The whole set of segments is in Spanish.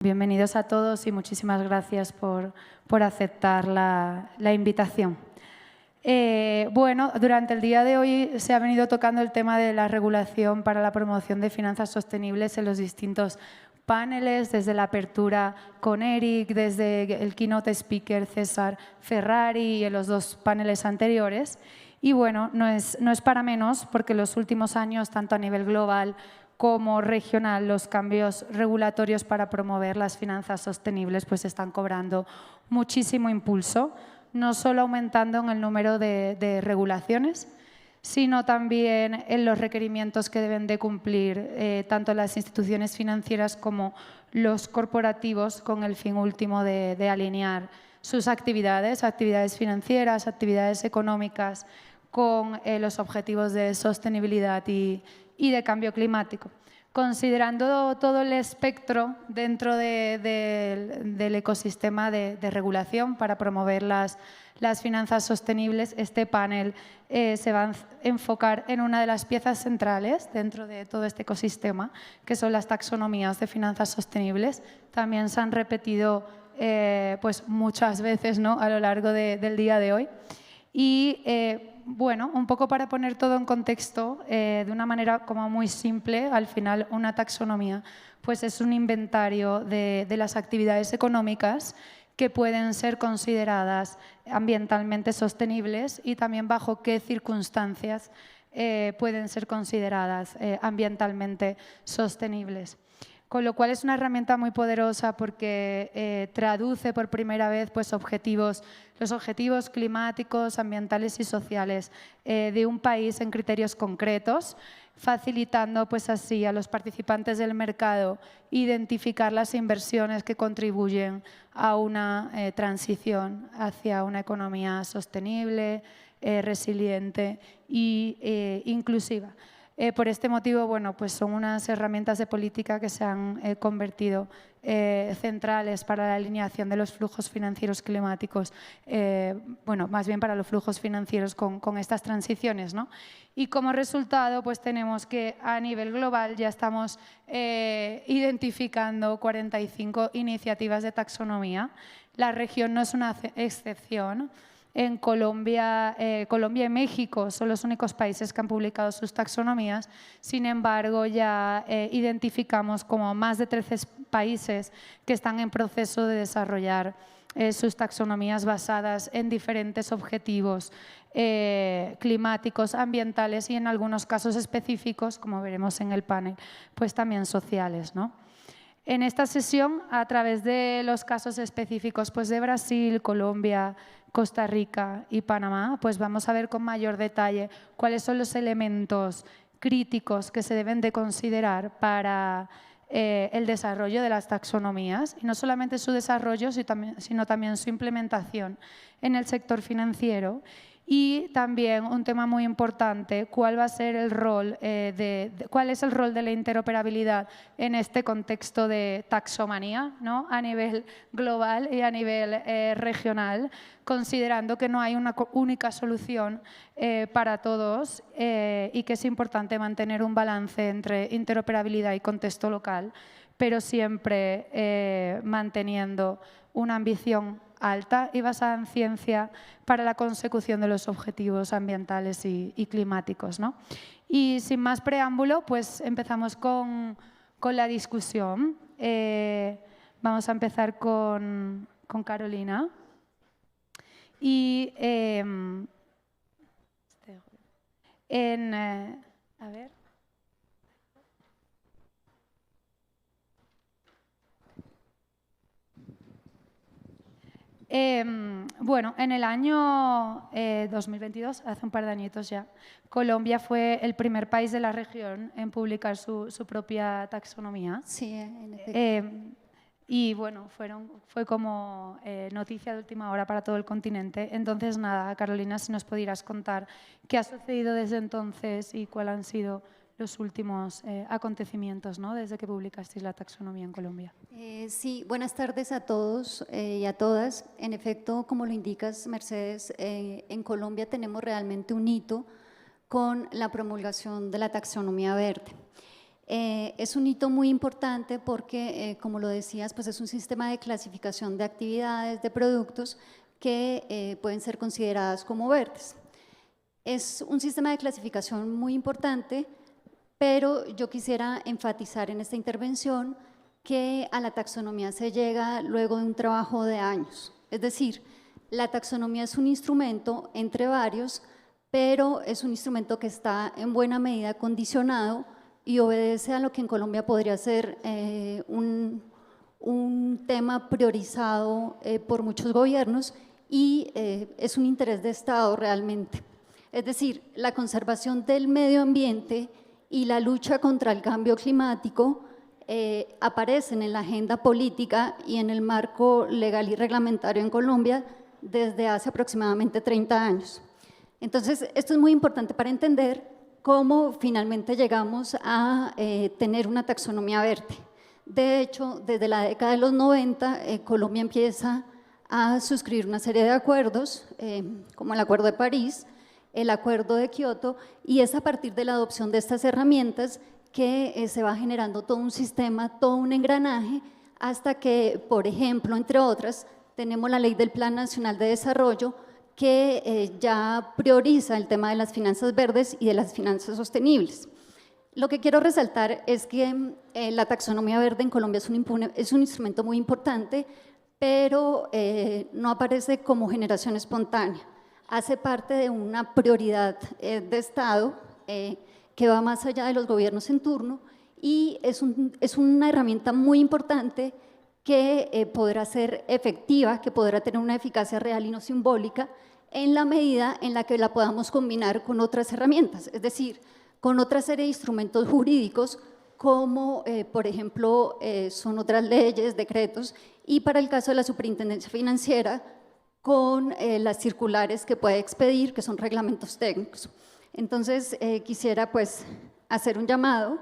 bienvenidos a todos y muchísimas gracias por aceptar la invitación. Bueno, durante el día de hoy se ha venido tocando el tema de la regulación para la promoción de finanzas sostenibles en los distintos paneles, desde la apertura con Eric, desde el keynote speaker César Ferrari y en los dos paneles anteriores. Y bueno, no es para menos porque en los últimos años, tanto a nivel global como regional, los cambios regulatorios para promover las finanzas sostenibles pues están cobrando muchísimo impulso, no solo aumentando en el número de regulaciones, sino también en los requerimientos que deben de cumplir tanto las instituciones financieras como los corporativos con el fin último de alinear sus actividades financieras, actividades económicas con los objetivos de sostenibilidad y de cambio climático. Considerando todo el espectro dentro del ecosistema de regulación para promover las finanzas sostenibles, este panel se va a enfocar en una de las piezas centrales dentro de todo este ecosistema, que son las taxonomías de finanzas sostenibles. También se han repetido pues muchas veces, ¿no?, a lo largo del día de hoy. Y bueno, un poco para poner todo en contexto, de una manera como muy simple, al final una taxonomía pues es un inventario de las actividades económicas que pueden ser consideradas ambientalmente sostenibles y también bajo qué circunstancias pueden ser consideradas ambientalmente sostenibles. Con lo cual es una herramienta muy poderosa porque traduce por primera vez pues, los objetivos climáticos, ambientales y sociales de un país en criterios concretos, facilitando pues, así a los participantes del mercado identificar las inversiones que contribuyen a una transición hacia una economía sostenible, resiliente e inclusiva. Por este motivo, bueno, pues son unas herramientas de política que se han convertido centrales para la alineación de los flujos financieros climáticos, bueno, más bien para los flujos financieros con estas transiciones, ¿no? Y como resultado, pues tenemos que a nivel global ya estamos identificando 45 iniciativas de taxonomía. La región no es una excepción. En Colombia y México son los únicos países que han publicado sus taxonomías. Sin embargo, ya identificamos como más de 13 países que están en proceso de desarrollar sus taxonomías basadas en diferentes objetivos climáticos, ambientales y en algunos casos específicos, como veremos en el panel, pues también sociales, ¿no? En esta sesión, a través de los casos específicos pues de Brasil, Colombia, Costa Rica y Panamá, pues vamos a ver con mayor detalle cuáles son los elementos críticos que se deben de considerar para el desarrollo de las taxonomías, y no solamente su desarrollo, sino también su implementación en el sector financiero. Y también un tema muy importante, ¿cuál va a ser el rol cuál es el rol de la interoperabilidad en este contexto de taxomanía, ¿no?, a nivel global y a nivel regional, considerando que no hay una única solución para todos y que es importante mantener un balance entre interoperabilidad y contexto local, pero siempre manteniendo una ambición alta y basada en ciencia para la consecución de los objetivos ambientales y climáticos, ¿no? Y sin más preámbulo, pues empezamos con la discusión. Vamos a empezar con Carolina. Y a ver. Bueno, en el año 2022, hace un par de añitos ya, Colombia fue el primer país de la región en publicar su propia taxonomía. Sí, en efecto. Y bueno, fue como noticia de última hora para todo el continente. Entonces, nada, Carolina, si nos pudieras contar qué ha sucedido desde entonces y cuáles han sido los últimos acontecimientos, ¿no?, desde que publicasteis la taxonomía en Colombia. Sí, buenas tardes a todos y a todas. En efecto, como lo indicas, Mercedes, en Colombia tenemos realmente un hito con la promulgación de la taxonomía verde. Es un hito muy importante porque, como lo decías, pues es un sistema de clasificación de actividades, de productos que pueden ser consideradas como verdes. Es un sistema de clasificación muy importante, pero yo quisiera enfatizar en esta intervención que a la taxonomía se llega luego de un trabajo de años. Es decir, la taxonomía es un instrumento entre varios, pero es un instrumento que está en buena medida condicionado y obedece a lo que en Colombia podría ser un tema priorizado por muchos gobiernos y es un interés de Estado realmente. Es decir, la conservación del medio ambiente y la lucha contra el cambio climático aparecen en la agenda política y en el marco legal y reglamentario en Colombia desde hace aproximadamente 30 años. Entonces, esto es muy importante para entender cómo finalmente llegamos a tener una taxonomía verde. De hecho, desde la década de los 90, Colombia empieza a suscribir una serie de acuerdos, como el Acuerdo de París, el Acuerdo de Kioto, y es a partir de la adopción de estas herramientas que se va generando todo un sistema, todo un engranaje, hasta que, por ejemplo, entre otras, tenemos la Ley del Plan Nacional de Desarrollo, que ya prioriza el tema de las finanzas verdes y de las finanzas sostenibles. Lo que quiero resaltar es que la taxonomía verde en Colombia es un instrumento muy importante, pero no aparece como generación espontánea. Hace parte de una prioridad de Estado que va más allá de los gobiernos en turno y es una herramienta muy importante que podrá ser efectiva, que podrá tener una eficacia real y no simbólica en la medida en la que la podamos combinar con otras herramientas, es decir, con otra serie de instrumentos jurídicos como, por ejemplo, son otras leyes, decretos, y para el caso de la Superintendencia Financiera, con las circulares que puede expedir, que son reglamentos técnicos. Entonces, quisiera pues hacer un llamado.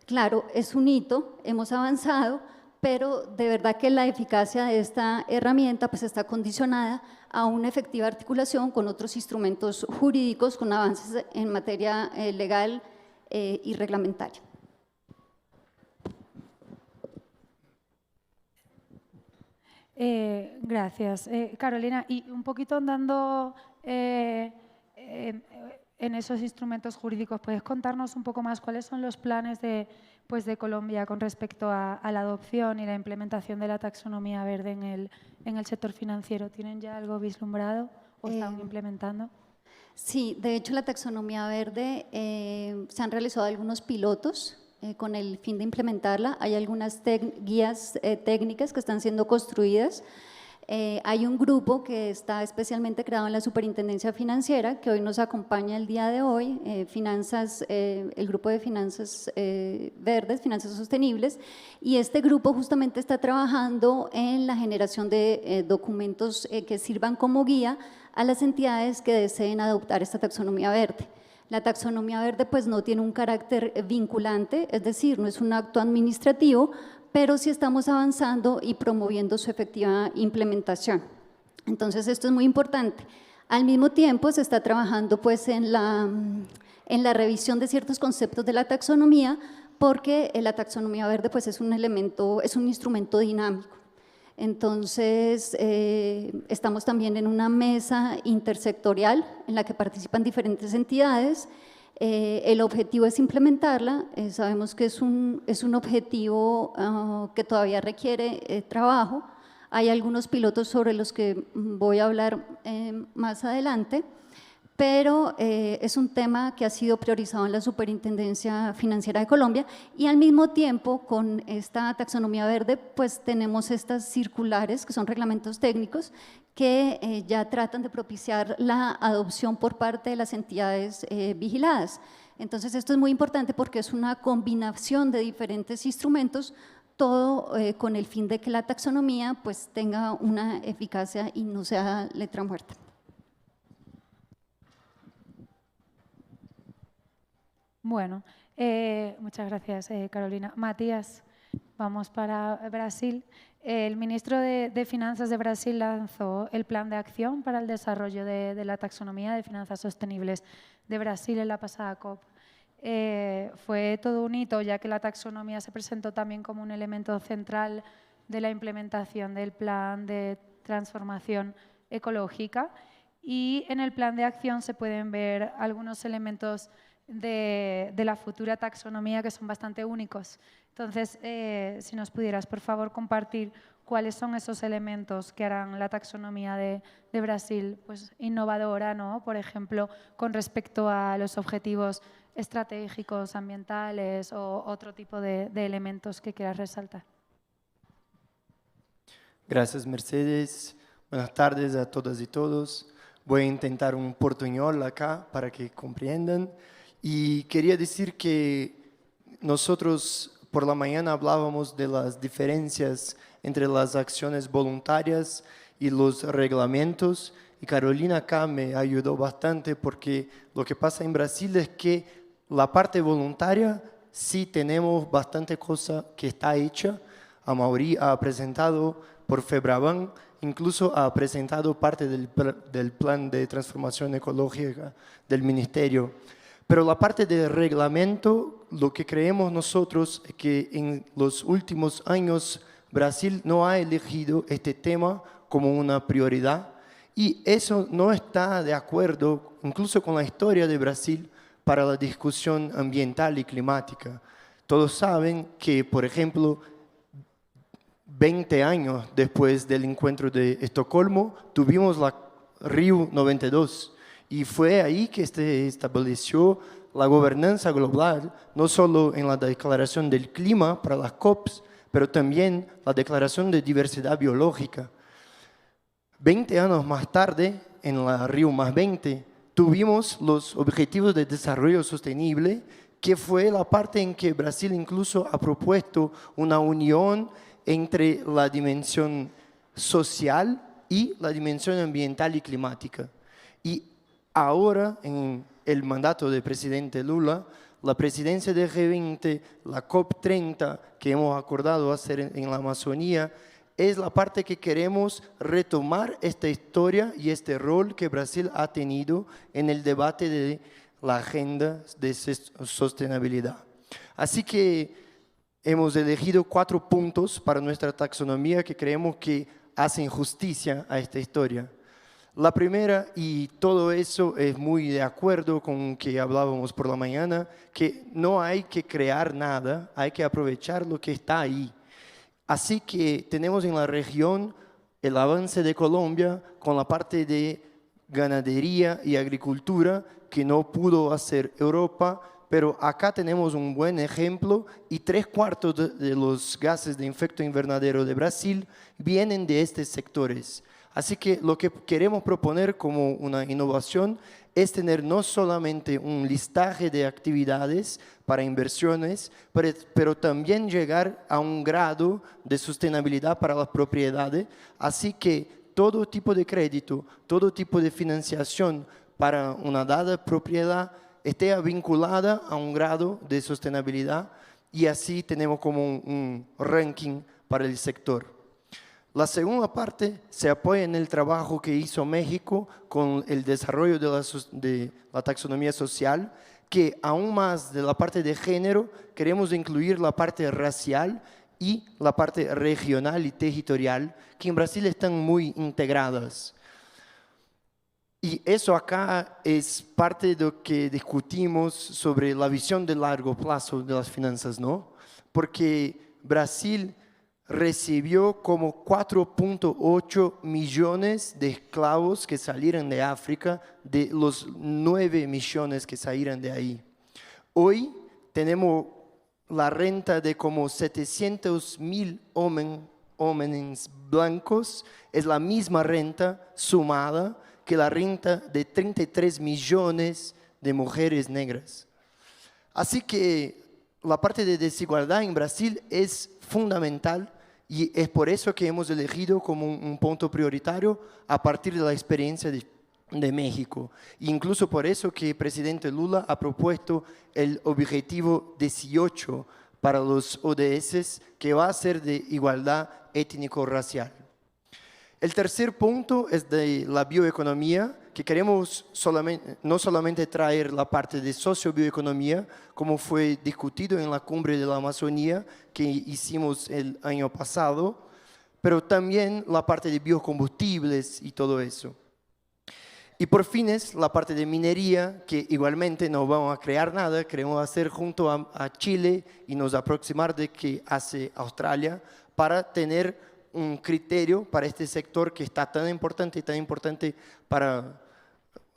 Claro, es un hito, hemos avanzado, pero de verdad que la eficacia de esta herramienta pues está condicionada a una efectiva articulación con otros instrumentos jurídicos, con avances en materia legal y reglamentaria. Gracias. Carolina, y un poquito andando en esos instrumentos jurídicos, ¿puedes contarnos un poco más cuáles son los planes de Colombia con respecto a la adopción y la implementación de la taxonomía verde en el sector financiero? ¿Tienen ya algo vislumbrado o están implementando? Sí, de hecho la taxonomía verde se han realizado algunos pilotos con el fin de implementarla. Hay algunas guías técnicas que están siendo construidas. Hay un grupo que está especialmente creado en la Superintendencia Financiera, que hoy nos acompaña el día de hoy, el grupo de finanzas verdes, finanzas sostenibles, y este grupo justamente está trabajando en la generación de documentos que sirvan como guía a las entidades que deseen adoptar esta taxonomía verde. La taxonomía verde pues no tiene un carácter vinculante, es decir, no es un acto administrativo, pero sí estamos avanzando y promoviendo su efectiva implementación. Entonces, esto es muy importante. Al mismo tiempo, se está trabajando pues, en la revisión de ciertos conceptos de la taxonomía, porque la taxonomía verde pues, es un instrumento dinámico. Entonces, estamos también en una mesa intersectorial en la que participan diferentes entidades. El objetivo es implementarla, sabemos que es un objetivo que todavía requiere trabajo. Hay algunos pilotos sobre los que voy a hablar más adelante, pero es un tema que ha sido priorizado en la Superintendencia Financiera de Colombia y al mismo tiempo con esta taxonomía verde pues tenemos estas circulares que son reglamentos técnicos que ya tratan de propiciar la adopción por parte de las entidades vigiladas. Entonces esto es muy importante porque es una combinación de diferentes instrumentos, todo con el fin de que la taxonomía pues tenga una eficacia y no sea letra muerta. Bueno, muchas gracias, Carolina. Matías, vamos para Brasil. El ministro de Finanzas de Brasil lanzó el Plan de Acción para el Desarrollo de la Taxonomía de Finanzas Sostenibles de Brasil en la pasada COP. fue todo un hito, ya que la taxonomía se presentó también como un elemento central de la implementación del plan de transformación ecológica. Y en el plan de acción se pueden ver algunos elementos de la futura taxonomía que son bastante únicos. Entonces, si nos pudieras, por favor, compartir cuáles son esos elementos que harán la taxonomía de Brasil pues, innovadora, ¿no? Por ejemplo, con respecto a los objetivos estratégicos, ambientales o otro tipo de elementos que quieras resaltar. Gracias, Mercedes. Buenas tardes a todas y todos. Voy a intentar un portuñol acá para que comprendan. Y quería decir que nosotros por la mañana hablábamos de las diferencias entre las acciones voluntarias y los reglamentos. Y Carolina acá me ayudó bastante porque lo que pasa en Brasil es que la parte voluntaria sí tenemos bastante cosa que está hecha. Amaury ha presentado por FEBRABAN, incluso ha presentado parte del plan de transformación ecológica del ministerio. Pero la parte de reglamento, lo que creemos nosotros es que en los últimos años Brasil no ha elegido este tema como una prioridad y eso no está de acuerdo incluso con la historia de Brasil para la discusión ambiental y climática. Todos saben que, por ejemplo, 20 años después del encuentro de Estocolmo, tuvimos la Río 92 y fue ahí que se estableció la gobernanza global, no solo en la declaración del clima para las COPs, pero también la declaración de diversidad biológica. 20 años más tarde, en la Río +20, tuvimos los Objetivos de Desarrollo Sostenible, que fue la parte en que Brasil incluso ha propuesto una unión entre la dimensión social y la dimensión ambiental y climática. Y ahora, en el mandato del presidente Lula, la presidencia del G20, la COP30 que hemos acordado hacer en la Amazonía, es la parte que queremos retomar esta historia y este rol que Brasil ha tenido en el debate de la agenda de sostenibilidad. Así que hemos elegido 4 puntos para nuestra taxonomía que creemos que hacen justicia a esta historia. La primera, y todo eso es muy de acuerdo con lo que hablábamos por la mañana, que no hay que crear nada, hay que aprovechar lo que está ahí. Así que tenemos en la región el avance de Colombia con la parte de ganadería y agricultura que no pudo hacer Europa, pero acá tenemos un buen ejemplo y 3/4 de los gases de efecto invernadero de Brasil vienen de estos sectores. Así que lo que queremos proponer como una innovación es tener no solamente un listaje de actividades para inversiones, pero también llegar a un grado de sostenibilidad para las propiedades, así que todo tipo de crédito, todo tipo de financiación para una dada propiedad esté vinculada a un grado de sostenibilidad y así tenemos como un ranking para el sector. La segunda parte se apoya en el trabajo que hizo México con el desarrollo de la taxonomía social, que aún más de la parte de género queremos incluir la parte racial y la parte regional y territorial, que en Brasil están muy integradas. Y eso acá es parte de lo que discutimos sobre la visión de largo plazo de las finanzas, ¿no? Porque Brasil recibió como 4.8 millones de esclavos que salieron de África, de los 9 millones que salieron de ahí. Hoy tenemos la renta de como 700.000 hombres blancos, es la misma renta sumada que la renta de 33 millones de mujeres negras. Así que la parte de desigualdad en Brasil es fundamental y es por eso que hemos elegido como un punto prioritario a partir de la experiencia de México. Incluso por eso que el presidente Lula ha propuesto el objetivo 18 para los ODS, que va a ser de igualdad étnico-racial. El tercer punto es de la bioeconomía, que queremos no solamente traer la parte de sociobioeconomía, como fue discutido en la cumbre de la Amazonía que hicimos el año pasado, pero también la parte de biocombustibles y todo eso. Y por fines, la parte de minería, que igualmente no vamos a crear nada, queremos hacer junto a Chile y nos aproximar de que hace Australia para tener un criterio para este sector que está tan importante para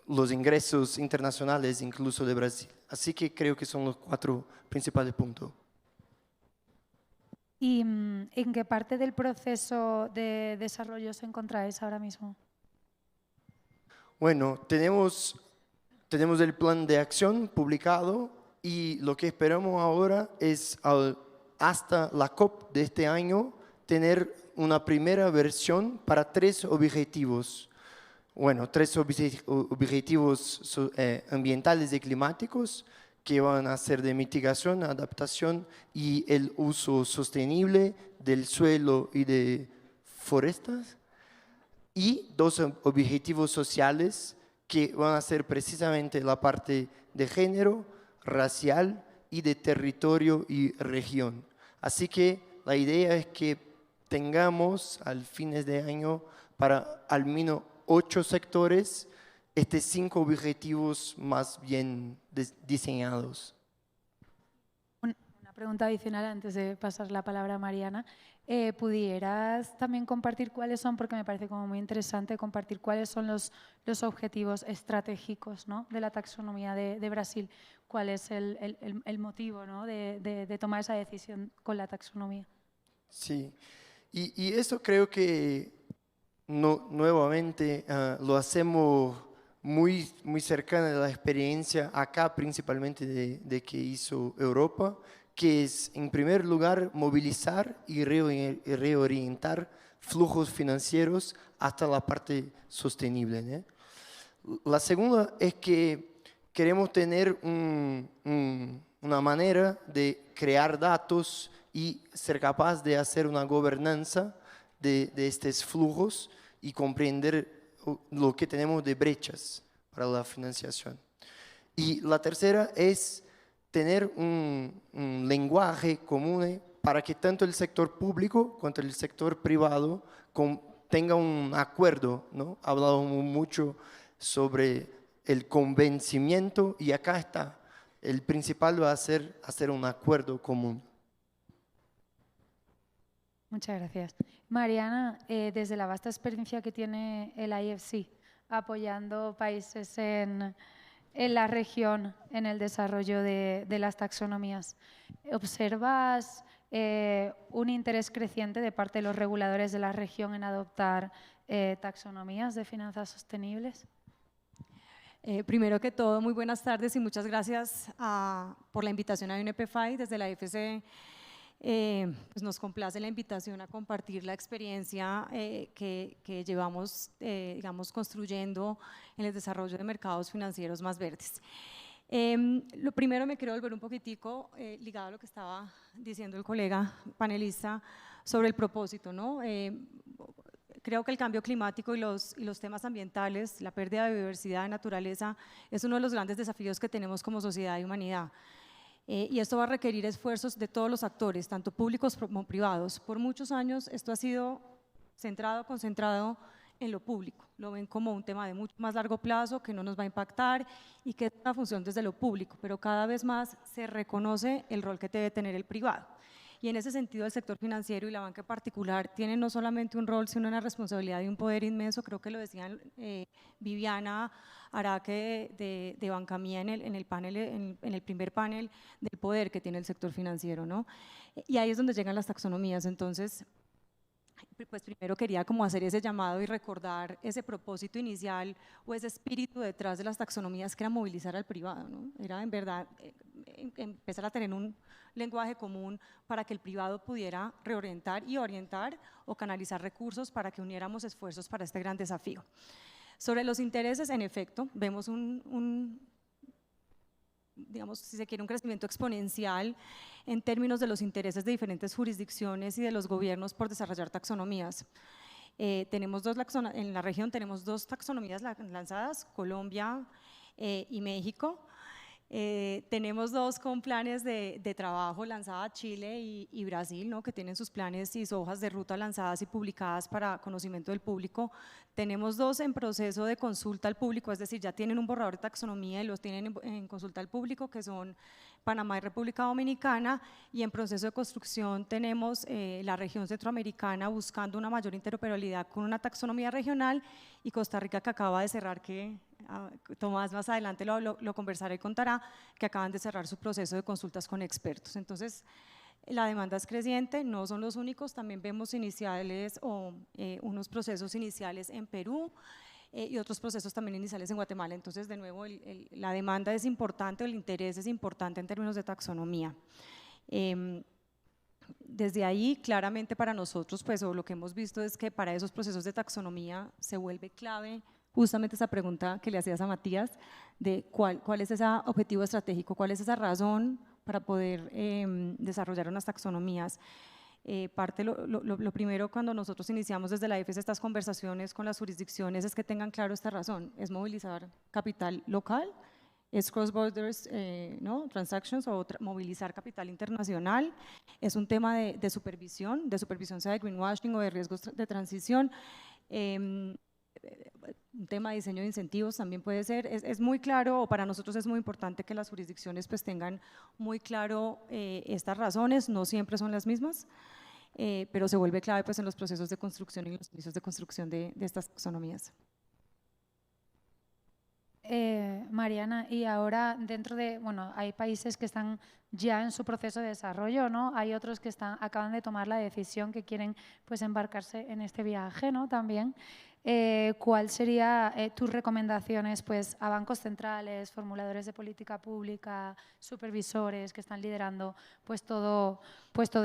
los ingresos internacionales, incluso de Brasil. Así que creo que son los 4 principales puntos. ¿Y en qué parte del proceso de desarrollo os encontráis ahora mismo? Bueno, tenemos el plan de acción publicado y lo que esperamos ahora es hasta la COP de este año tener una primera versión para 3 objetivos. Bueno, 3 objetivos ambientales y climáticos que van a ser de mitigación, adaptación y el uso sostenible del suelo y de forestas. Y 2 objetivos sociales que van a ser precisamente la parte de género, racial y de territorio y región. Así que la idea es que tengamos al fines de año para al menos 8 sectores estos 5 objetivos más bien diseñados. Una pregunta adicional antes de pasar la palabra a Mariana. ¿Pudieras también compartir cuáles son, porque me parece como muy interesante compartir cuáles son los objetivos estratégicos, ¿no?, de la taxonomía de Brasil? ¿Cuál es el motivo, ¿no?, de tomar esa decisión con la taxonomía? Sí, y eso creo que nuevamente lo hacemos muy cercana de la experiencia acá, principalmente de que hizo Europa, que es, en primer lugar, movilizar y reorientar flujos financieros hasta la parte sostenible, ¿no? La segunda es que queremos tener una manera de crear datos y ser capaz de hacer una gobernanza de estos flujos y comprender lo que tenemos de brechas para la financiación. Y la tercera es tener un lenguaje común para que tanto el sector público como el sector privado tengan un acuerdo, ¿no? Hablamos mucho sobre el convencimiento y acá está. El principal va a ser hacer un acuerdo común. Muchas gracias. Mariana, desde la vasta experiencia que tiene el IFC apoyando países en la región en el desarrollo de las taxonomías, ¿observas un interés creciente de parte de los reguladores de la región en adoptar taxonomías de finanzas sostenibles? Primero que todo, muy buenas tardes y muchas gracias por la invitación a UNEP-FI. Desde la IFC pues nos complace la invitación a compartir la experiencia que llevamos digamos, construyendo en el desarrollo de mercados financieros más verdes. Lo primero me quiero volver un poquitico ligado a lo que estaba diciendo el colega panelista sobre el propósito, ¿no? Creo que el cambio climático y los temas ambientales, la pérdida de biodiversidad de naturaleza, es uno de los grandes desafíos que tenemos como sociedad y humanidad. Y esto va a requerir esfuerzos de todos los actores, tanto públicos como privados. Por muchos años esto ha sido concentrado en lo público. Lo ven como un tema de mucho más largo plazo, que no nos va a impactar y que es una función desde lo público, pero cada vez más se reconoce el rol que debe tener el privado. Y en ese sentido el sector financiero y la banca en particular tienen no solamente un rol, sino una responsabilidad y un poder inmenso. Creo que lo decían Viviana Araque de Bancamía en el primer panel del poder que tiene el sector financiero, ¿no? Y ahí es donde llegan las taxonomías. Entonces, pues primero quería como hacer ese llamado y recordar ese propósito inicial o ese espíritu detrás de las taxonomías, que era movilizar al privado, ¿no? Era en verdad empezar a tener un lenguaje común para que el privado pudiera reorientar y orientar o canalizar recursos para que uniéramos esfuerzos para este gran desafío. Sobre los intereses, en efecto, vemos digamos, si se quiere, un crecimiento exponencial en términos de los intereses de diferentes jurisdicciones y de los gobiernos por desarrollar taxonomías. Tenemos en la región tenemos 2 taxonomías lanzadas, Colombia y México. Tenemos 2 con planes de trabajo lanzada, Chile y Brasil, ¿no? Que tienen sus planes y sus hojas de ruta lanzadas y publicadas para conocimiento del público. Tenemos 2 en proceso de consulta al público, es decir, ya tienen un borrador de taxonomía y los tienen en consulta al público, que son Panamá y República Dominicana, y en proceso de construcción tenemos la región centroamericana buscando una mayor interoperabilidad con una taxonomía regional, y Costa Rica, que acaba de cerrar, que Tomás más adelante lo conversará y contará, que acaban de cerrar su proceso de consultas con expertos. Entonces, la demanda es creciente, no son los únicos, también vemos iniciales o unos procesos iniciales en Perú y otros procesos también iniciales en Guatemala. Entonces, de nuevo, la demanda es importante, el interés es importante en términos de taxonomía. Desde ahí, claramente para nosotros, pues lo que hemos visto es que para esos procesos de taxonomía se vuelve clave justamente esa pregunta que le hacías a Matías, de cuál es ese objetivo estratégico, cuál es esa razón para poder desarrollar unas taxonomías. Lo primero, cuando nosotros iniciamos desde la EFES estas conversaciones con las jurisdicciones, es que tengan claro esta razón, es movilizar capital local, es cross-borders ¿no? transactions o movilizar capital internacional, es un tema de supervisión sea de greenwashing o de riesgos de transición, un tema de diseño de incentivos también puede ser, es muy claro, o para nosotros es muy importante que las jurisdicciones pues tengan muy claro estas razones, no siempre son las mismas, pero se vuelve clave pues en los procesos de construcción y los inicios de construcción de estas taxonomías. Mariana, y ahora dentro de, bueno, hay países que están ya en su proceso de desarrollo, ¿no? Hay otros que acaban de tomar la decisión que quieren pues embarcarse en este viaje, ¿no? También. ¿Cuál sería tus recomendaciones pues, a bancos centrales, formuladores de política pública, supervisores que están liderando pues todo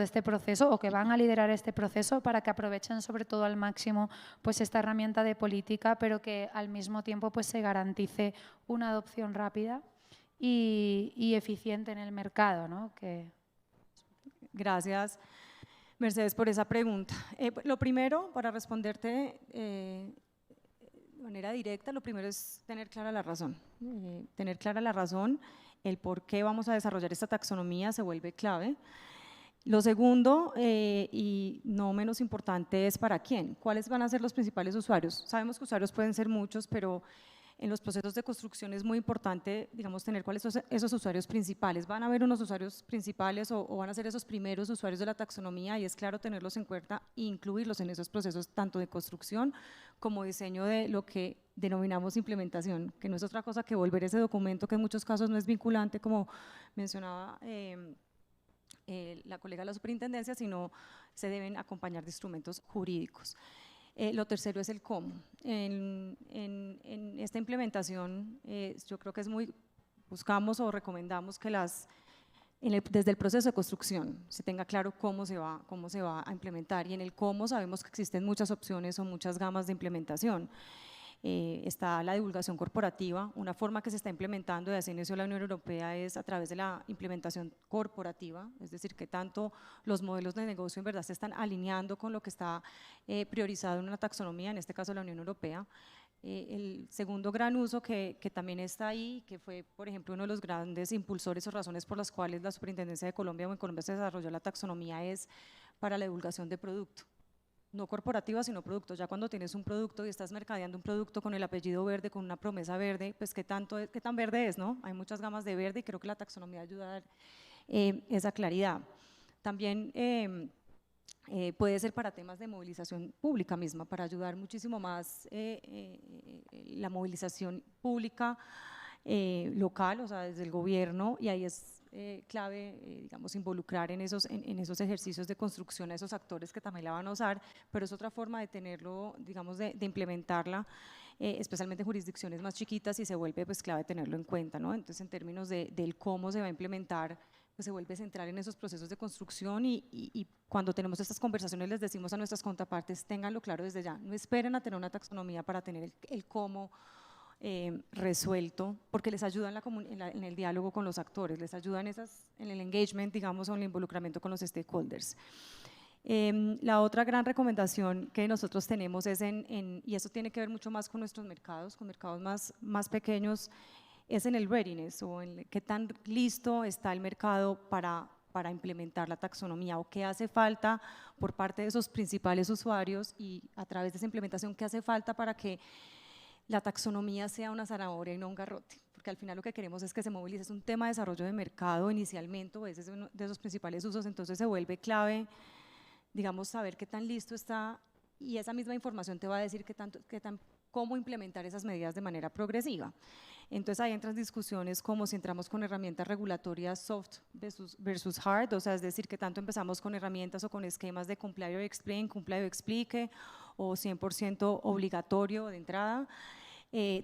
este proceso o que van a liderar este proceso para que aprovechen sobre todo al máximo pues, esta herramienta de política, pero que al mismo tiempo pues, se garantice una adopción rápida y eficiente en el mercado, ¿no? Gracias, Mercedes, por esa pregunta. Lo primero, para responderte de manera directa, lo primero es tener clara la razón. Tener clara la razón, el por qué vamos a desarrollar esta taxonomía se vuelve clave. Lo segundo, y no menos importante, es para quién. ¿Cuáles van a ser los principales usuarios? Sabemos que usuarios pueden ser muchos, pero en los procesos de construcción es muy importante, digamos, tener cuáles son esos usuarios principales. Van a haber unos usuarios principales o van a ser esos primeros usuarios de la taxonomía, y es claro tenerlos en cuenta e incluirlos en esos procesos tanto de construcción como diseño de lo que denominamos implementación, que no es otra cosa que volver ese documento que en muchos casos no es vinculante, como mencionaba la colega de la superintendencia, sino se deben acompañar de instrumentos jurídicos. Lo tercero es el cómo. En esta implementación yo creo que buscamos o recomendamos que desde el proceso de construcción se tenga claro cómo se va a implementar, y en el cómo sabemos que existen muchas opciones o muchas gamas de implementación. Está la divulgación corporativa, una forma que se está implementando y así inició la Unión Europea es a través de la implementación corporativa, es decir, que tanto los modelos de negocio en verdad se están alineando con lo que está priorizado en una taxonomía, en este caso la Unión Europea. El segundo gran uso que también está ahí, que fue, por ejemplo, uno de los grandes impulsores o razones por las cuales la Superintendencia de Colombia o en Colombia se desarrolló la taxonomía, es para la divulgación de producto. No corporativa, sino productos. Ya cuando tienes un producto y estás mercadeando un producto con el apellido verde, con una promesa verde, pues qué tan verde es, ¿no? Hay muchas gamas de verde y creo que la taxonomía ayuda a dar esa claridad. También puede ser para temas de movilización pública misma, para ayudar muchísimo más la movilización pública local, o sea, desde el gobierno, y ahí es clave, digamos, involucrar en esos ejercicios de construcción a esos actores que también la van a usar, pero es otra forma de tenerlo, digamos, de implementarla, especialmente en jurisdicciones más chiquitas, y se vuelve pues clave tenerlo en cuenta, ¿no? Entonces, en términos del cómo se va a implementar, pues se vuelve central en esos procesos de construcción, y cuando tenemos estas conversaciones les decimos a nuestras contrapartes, ténganlo claro desde ya, no esperen a tener una taxonomía para tener el cómo resuelto, porque les ayuda en el diálogo con los actores, les ayuda en el engagement, digamos, o en el involucramiento con los stakeholders. La otra gran recomendación que nosotros tenemos es y eso tiene que ver mucho más con nuestros mercados, con mercados más pequeños, es en el readiness o en qué tan listo está el mercado para implementar la taxonomía o qué hace falta por parte de esos principales usuarios y a través de esa implementación qué hace falta para que la taxonomía sea una zanahoria y no un garrote, porque al final lo que queremos es que se movilice, es un tema de desarrollo de mercado inicialmente, ese es uno de esos principales usos, entonces se vuelve clave, digamos, saber qué tan listo está y esa misma información te va a decir cómo implementar esas medidas de manera progresiva. Entonces ahí entran discusiones como si entramos con herramientas regulatorias soft versus hard, o sea, es decir, que tanto empezamos con herramientas o con esquemas de comply or explain, comply or explique, o 100% obligatorio de entrada.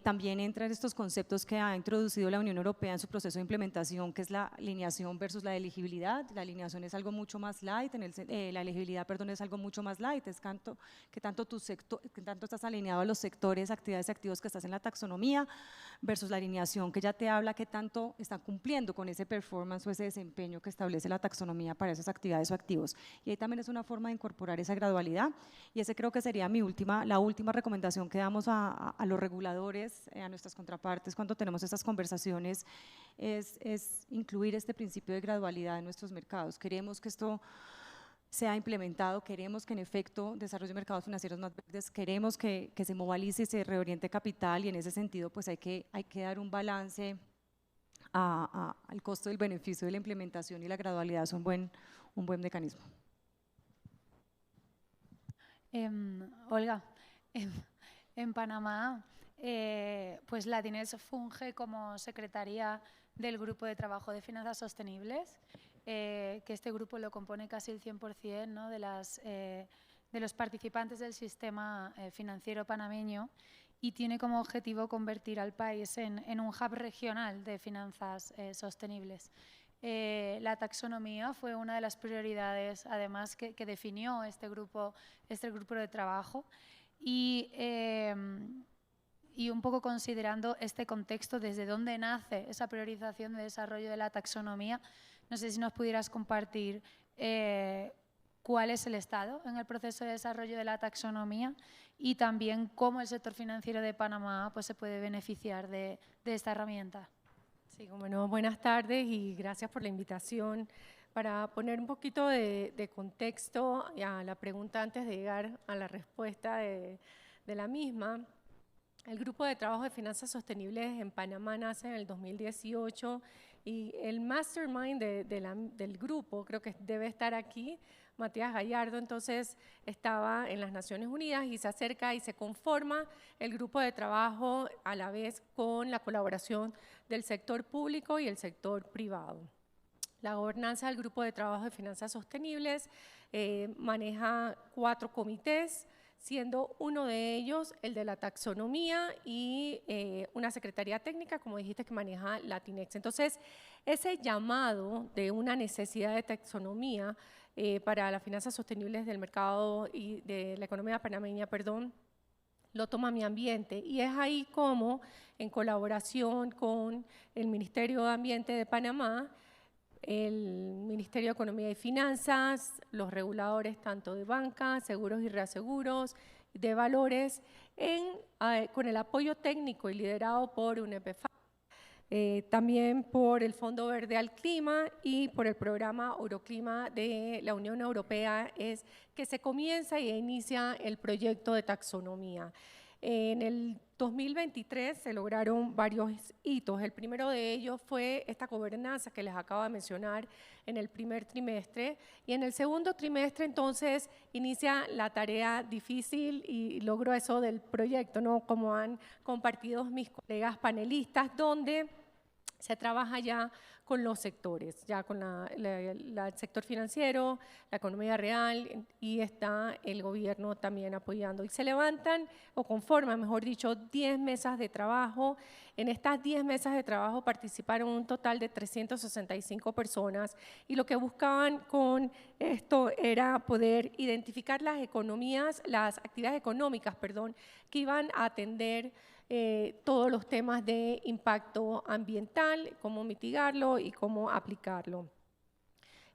También entran estos conceptos que ha introducido la Unión Europea en su proceso de implementación, que es la alineación versus la elegibilidad. La alineación es algo mucho más light, la elegibilidad, perdón, es algo mucho más light, es que tanto estás alineado a los sectores, actividades y activos que estás en la taxonomía, versus la alineación que ya te habla que tanto están cumpliendo con ese performance o ese desempeño que establece la taxonomía para esas actividades o activos. Y ahí también es una forma de incorporar esa gradualidad y ese creo que sería la última recomendación que damos a los reguladores, a nuestras contrapartes cuando tenemos estas conversaciones, es incluir este principio de gradualidad en nuestros mercados. Queremos que esto sea implementado, queremos que en efecto desarrolle mercados financieros más verdes, queremos que se movilice y se reoriente capital y en ese sentido pues hay que dar un balance al costo del beneficio de la implementación y la gradualidad es un buen mecanismo. Olga, en Panamá, pues Latinez funge como secretaria del Grupo de Trabajo de Finanzas Sostenibles, que este grupo lo compone casi el 100%, ¿no? de los participantes del sistema financiero panameño y tiene como objetivo convertir al país en un hub regional de finanzas sostenibles. La taxonomía fue una de las prioridades, además, que definió este grupo de trabajo y un poco considerando este contexto, desde dónde nace esa priorización de desarrollo de la taxonomía. No sé si nos pudieras compartir cuál es el estado en el proceso de desarrollo de la taxonomía y también cómo el sector financiero de Panamá pues, se puede beneficiar de esta herramienta. Sí, bueno, buenas tardes y gracias por la invitación. Para poner un poquito de contexto a la pregunta antes de llegar a la respuesta de la misma, el Grupo de Trabajo de Finanzas Sostenibles en Panamá nace en el 2018 y el mastermind del grupo, creo que debe estar aquí, Matías Gallardo, entonces estaba en las Naciones Unidas y se acerca y se conforma el grupo de trabajo a la vez con la colaboración del sector público y el sector privado. La gobernanza del Grupo de Trabajo de Finanzas Sostenibles maneja 4 comités, siendo uno de ellos el de la taxonomía y una secretaría técnica, como dijiste, que maneja Latinez. Entonces, ese llamado de una necesidad de taxonomía para las finanzas sostenibles del mercado y de la economía panameña, perdón, lo toma Mi Ambiente. Y es ahí como, en colaboración con el Ministerio de Ambiente de Panamá, el Ministerio de Economía y Finanzas, los reguladores tanto de banca, seguros y reaseguros, de valores, con el apoyo técnico y liderado por UNEP-FI, también por el Fondo Verde al Clima y por el programa Euroclima de la Unión Europea, es que se comienza y inicia el proyecto de taxonomía. En el 2023 se lograron varios hitos. El primero de ellos fue esta gobernanza que les acabo de mencionar en el primer trimestre y en el segundo trimestre entonces inicia la tarea difícil y logro eso del proyecto, ¿no? Como han compartido mis colegas panelistas, donde se trabaja ya con los sectores, ya con el sector financiero, la economía real y está el gobierno también apoyando. Y se levantan o conforman, mejor dicho, 10 mesas de trabajo. En estas 10 mesas de trabajo participaron un total de 365 personas y lo que buscaban con esto era poder identificar las actividades económicas, que iban a atender todos los temas de impacto ambiental, cómo mitigarlo y cómo aplicarlo.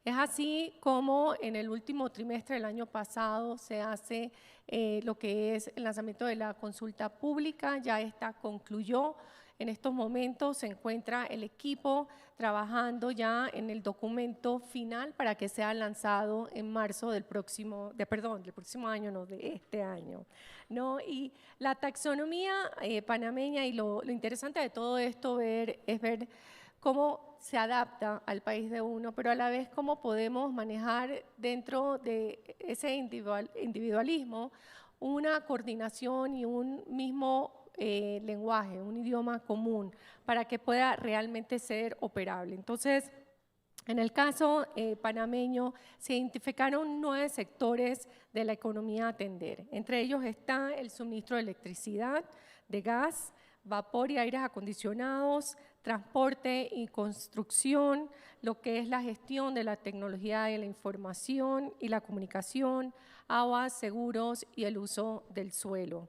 Es así como en el último trimestre del año pasado se hace lo que es el lanzamiento de la consulta pública, ya esta concluyó. En estos momentos se encuentra el equipo trabajando ya en el documento final para que sea lanzado en marzo del próximo año, no, de este año, ¿no? Y la taxonomía panameña, y lo interesante de todo esto es ver cómo se adapta al país de uno, pero a la vez cómo podemos manejar dentro de ese individualismo una coordinación y un mismo lenguaje, un idioma común, para que pueda realmente ser operable. Entonces, en el caso panameño, se identificaron 9 sectores de la economía a atender. Entre ellos está el suministro de electricidad, de gas, vapor y aires acondicionados, transporte y construcción, lo que es la gestión de la tecnología de la información y la comunicación, aguas, seguros y el uso del suelo.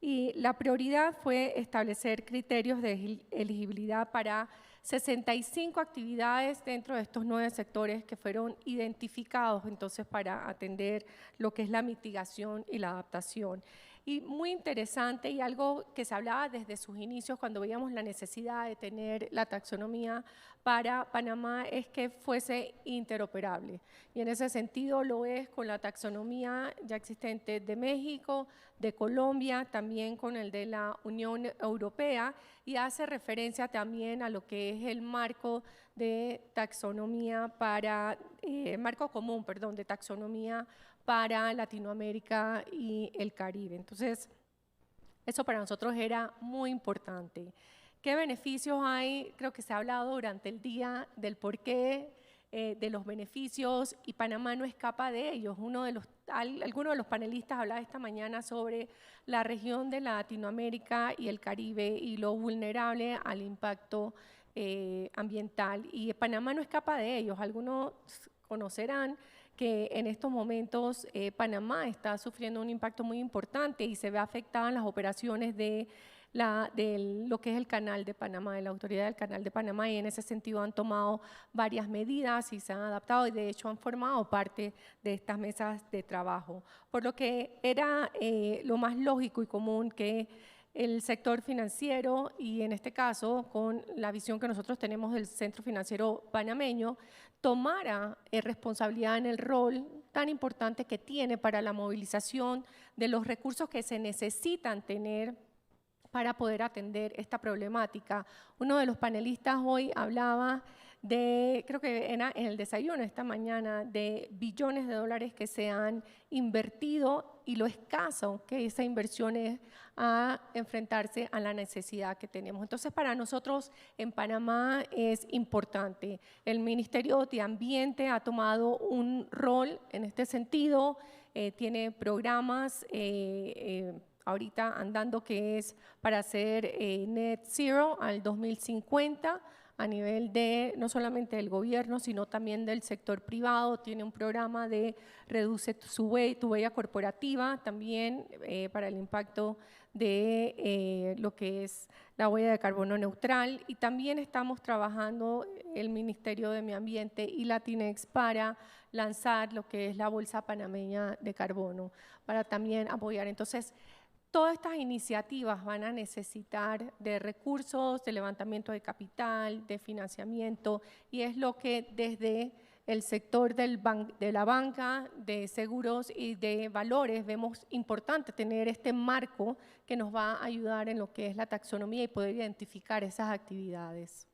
Y la prioridad fue establecer criterios de elegibilidad para 65 actividades dentro de estos 9 sectores que fueron identificados entonces para atender lo que es la mitigación y la adaptación. Y muy interesante, y algo que se hablaba desde sus inicios cuando veíamos la necesidad de tener la taxonomía para Panamá, es que fuese interoperable. Y en ese sentido lo es con la taxonomía ya existente de México, de Colombia, también con el de la Unión Europea, y hace referencia también a lo que es el marco de taxonomía para, marco común, perdón, de taxonomía para Latinoamérica y el Caribe. Entonces, eso para nosotros era muy importante. ¿Qué beneficios hay? Creo que se ha hablado durante el día del porqué de los beneficios, y Panamá no escapa de ellos. Alguno de los panelistas hablaba esta mañana sobre la región de Latinoamérica y el Caribe y lo vulnerable al impacto ambiental, y Panamá no escapa de ellos. Algunos conocerán que en estos momentos Panamá está sufriendo un impacto muy importante y se ve afectada en las operaciones de lo que es el Canal de Panamá, de la Autoridad del Canal de Panamá, y en ese sentido han tomado varias medidas y se han adaptado, y de hecho han formado parte de estas mesas de trabajo. Por lo que era lo más lógico y común que el sector financiero, y en este caso con la visión que nosotros tenemos del Centro Financiero Panameño, tomara responsabilidad en el rol tan importante que tiene para la movilización de los recursos que se necesitan tener para poder atender esta problemática. Uno de los panelistas hoy hablaba de, creo que era en el desayuno esta mañana, de billones de dólares que se han invertido y lo escaso que esa inversión es a enfrentarse a la necesidad que tenemos. Entonces, para nosotros en Panamá es importante. El Ministerio de Ambiente ha tomado un rol en este sentido, tiene programas ahorita andando que es para hacer net zero al 2050 a nivel de no solamente del gobierno, sino también del sector privado. Tiene un programa de reduce tu huella corporativa también para el impacto de lo que es la huella de carbono neutral, y también estamos trabajando el Ministerio de Medio Ambiente y Latinex para lanzar lo que es la Bolsa Panameña de Carbono, para también apoyar. Entonces, todas estas iniciativas van a necesitar de recursos, de levantamiento de capital, de financiamiento, y es lo que desde el sector de la banca, de seguros y de valores vemos importante tener este marco que nos va a ayudar en lo que es la taxonomía y poder identificar esas actividades.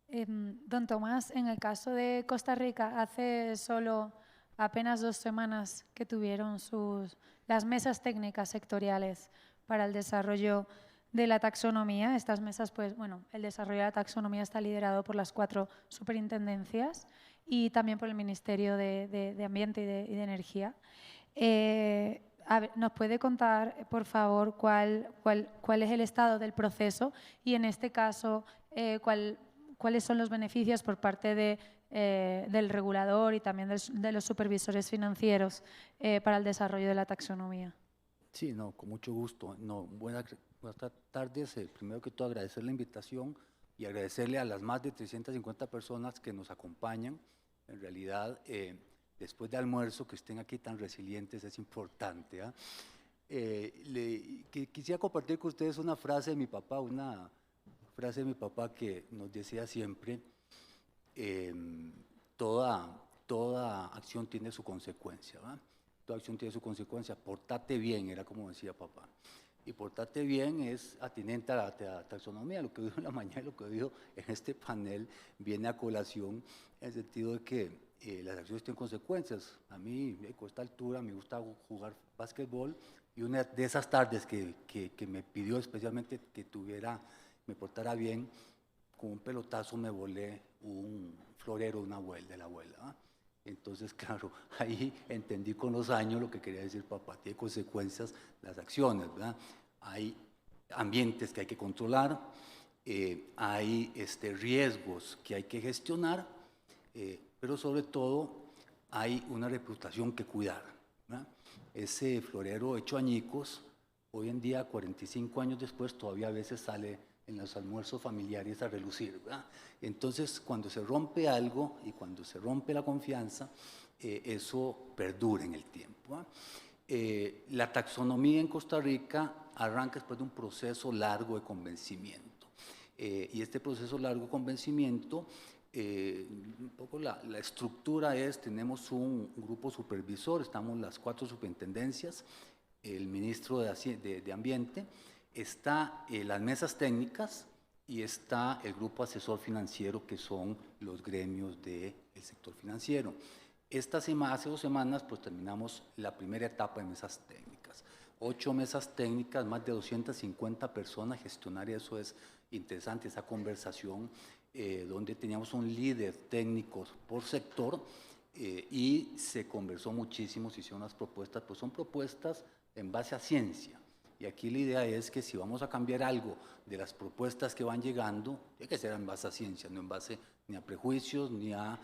Don Tomás, en el caso de Costa Rica, hace solo apenas 2 semanas que tuvieron las mesas técnicas sectoriales para el desarrollo de la taxonomía. Estas mesas, pues bueno, el desarrollo de la taxonomía está liderado por las 4 superintendencias y también por el Ministerio de Ambiente y de Energía. A ver, ¿nos puede contar, por favor, cuál es el estado del proceso y, en este caso, cuáles son los beneficios por parte del regulador y también de los supervisores financieros para el desarrollo de la taxonomía? Sí, no, con mucho gusto. No, buenas tardes. Primero que todo, agradecer la invitación y y agradecerle a las más de 350 personas que nos acompañan. En realidad, después de almuerzo, que estén aquí tan resilientes es importante. Quisiera compartir con ustedes una frase de mi papá, que nos decía siempre, toda acción tiene su consecuencia, ¿verdad? Toda acción tiene su consecuencia. Portate bien, era como decía papá. Y portate bien es atinente a la taxonomía. Lo que dijo en la mañana y lo que dijo en este panel viene a colación en el sentido de que las acciones tienen consecuencias. A mí, con esta altura, me gusta jugar básquetbol y una de esas tardes que me pidió especialmente que me portara bien, con un pelotazo me volé un florero de la abuela. ¿Ah? Entonces, claro, ahí entendí con los años lo que quería decir papá. Tiene consecuencias las acciones, ¿verdad? Hay ambientes que hay que controlar, hay riesgos que hay que gestionar, pero sobre todo hay una reputación que cuidar, ¿verdad? Ese florero hecho añicos, hoy en día, 45 años después, todavía a veces sale en los almuerzos familiares a relucir, ¿verdad? Entonces, cuando se rompe algo y cuando se rompe la confianza, eso perdura en el tiempo, ¿eh? La taxonomía en Costa Rica arranca después de un proceso largo de convencimiento. Y este proceso largo de convencimiento, un poco la estructura es, tenemos un grupo supervisor, estamos las 4 superintendencias, el ministro de Ambiente, está las mesas técnicas y está el grupo asesor financiero, que son los gremios del sector financiero. Hace 2 semanas pues terminamos la primera etapa de mesas técnicas. 8 mesas técnicas, más de 250 personas gestionar, eso es interesante, esa conversación, donde teníamos un líder técnico por sector y se conversó muchísimo, se hicieron unas propuestas, pues son propuestas en base a ciencia. Y aquí la idea es que si vamos a cambiar algo de las propuestas que van llegando, tiene que ser en base a ciencia, no en base ni a prejuicios, ni a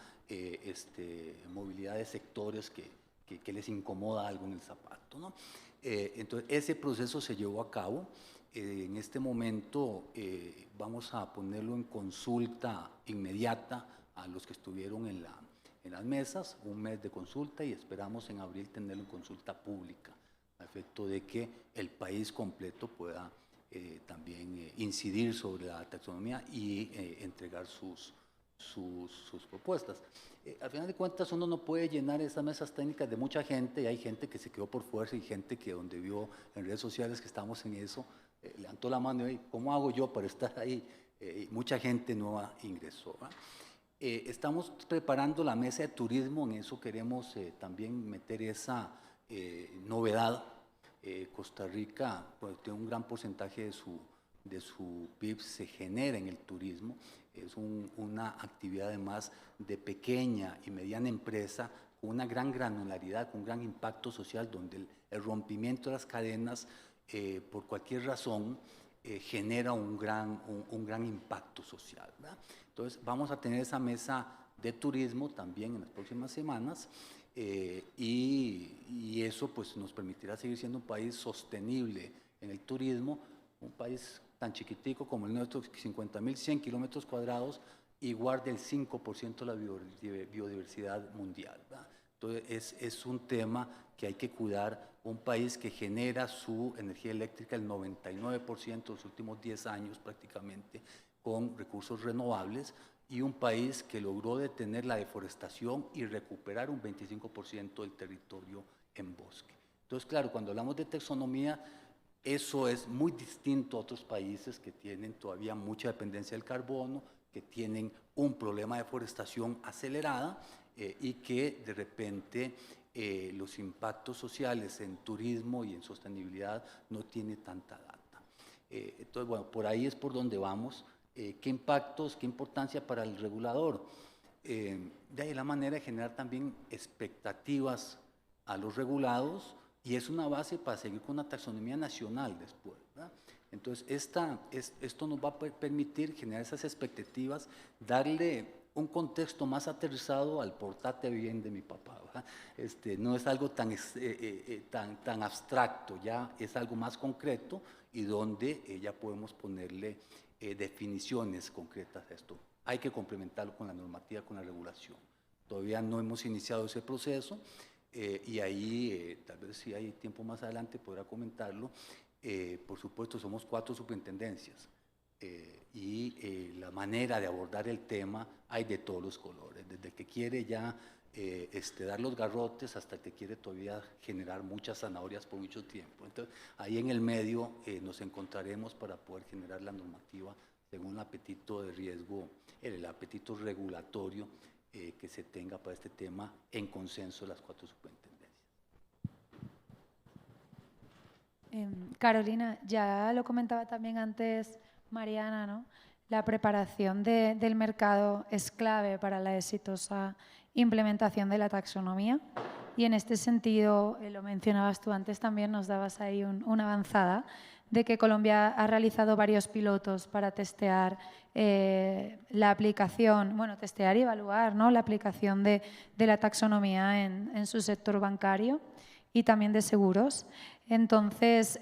movilidad de sectores que les incomoda algo en el zapato, ¿no? Entonces, ese proceso se llevó a cabo. En este momento vamos a ponerlo en consulta inmediata a los que estuvieron en las mesas, 1 mes de consulta, y esperamos en abril tenerlo en consulta pública, a efecto de que el país completo pueda también incidir sobre la taxonomía y entregar sus propuestas. Al final de cuentas, uno no puede llenar esas mesas técnicas de mucha gente, y hay gente que se quedó por fuerza y gente que donde vio en redes sociales que estamos en eso, levantó la mano y ¿cómo hago yo para estar ahí? Mucha gente nueva ingresó, ¿verdad? Estamos preparando la mesa de turismo, en eso queremos también meter esa novedad. Costa Rica pues, tiene un gran porcentaje de su PIB se genera en el turismo, es una actividad además de pequeña y mediana empresa con una gran granularidad, con un gran impacto social, donde el rompimiento de las cadenas por cualquier razón genera un gran impacto social, ¿verdad? Entonces vamos a tener esa mesa de turismo también en las próximas semanas. Y eso pues, nos permitirá seguir siendo un país sostenible en el turismo, un país tan chiquitico como el nuestro, 50.100 kilómetros cuadrados, y guarda el 5% de la biodiversidad mundial, ¿verdad? Entonces es un tema que hay que cuidar, un país que genera su energía eléctrica el 99% de los últimos 10 años prácticamente con recursos renovables, y un país que logró detener la deforestación y recuperar un 25% del territorio en bosque. Entonces, claro, cuando hablamos de taxonomía, eso es muy distinto a otros países que tienen todavía mucha dependencia del carbono, que tienen un problema de deforestación acelerada y que de repente los impactos sociales en turismo y en sostenibilidad no tienen tanta data. Entonces, bueno, por ahí es por donde vamos. ¿Qué impactos, qué importancia para el regulador? De ahí la manera de generar también expectativas a los regulados, y es una base para seguir con una taxonomía nacional después, ¿verdad? Entonces, esto nos va a permitir generar esas expectativas, darle un contexto más aterrizado al portate bien de mi papá, ¿verdad? No es algo tan abstracto, ya es algo más concreto y donde ya podemos ponerle definiciones concretas a esto. Hay que complementarlo con la normativa, con la regulación. Todavía no hemos iniciado ese proceso y ahí, tal vez si hay tiempo más adelante podrá comentarlo. Por supuesto, somos 4 superintendencias. La manera de abordar el tema hay de todos los colores, desde el que quiere ya dar los garrotes hasta el que quiere todavía generar muchas zanahorias por mucho tiempo. Entonces, ahí en el medio nos encontraremos para poder generar la normativa según el apetito de riesgo, el apetito regulatorio que se tenga para este tema en consenso de las 4 superintendencias. Carolina, ya lo comentaba también antes Mariana, ¿no? La preparación del mercado es clave para la exitosa implementación de la taxonomía y en este sentido, lo mencionabas tú antes también, nos dabas ahí una avanzada de que Colombia ha realizado varios pilotos para testear la aplicación, bueno, testear y evaluar, ¿no?, la aplicación de la taxonomía en su sector bancario y también de seguros. Entonces,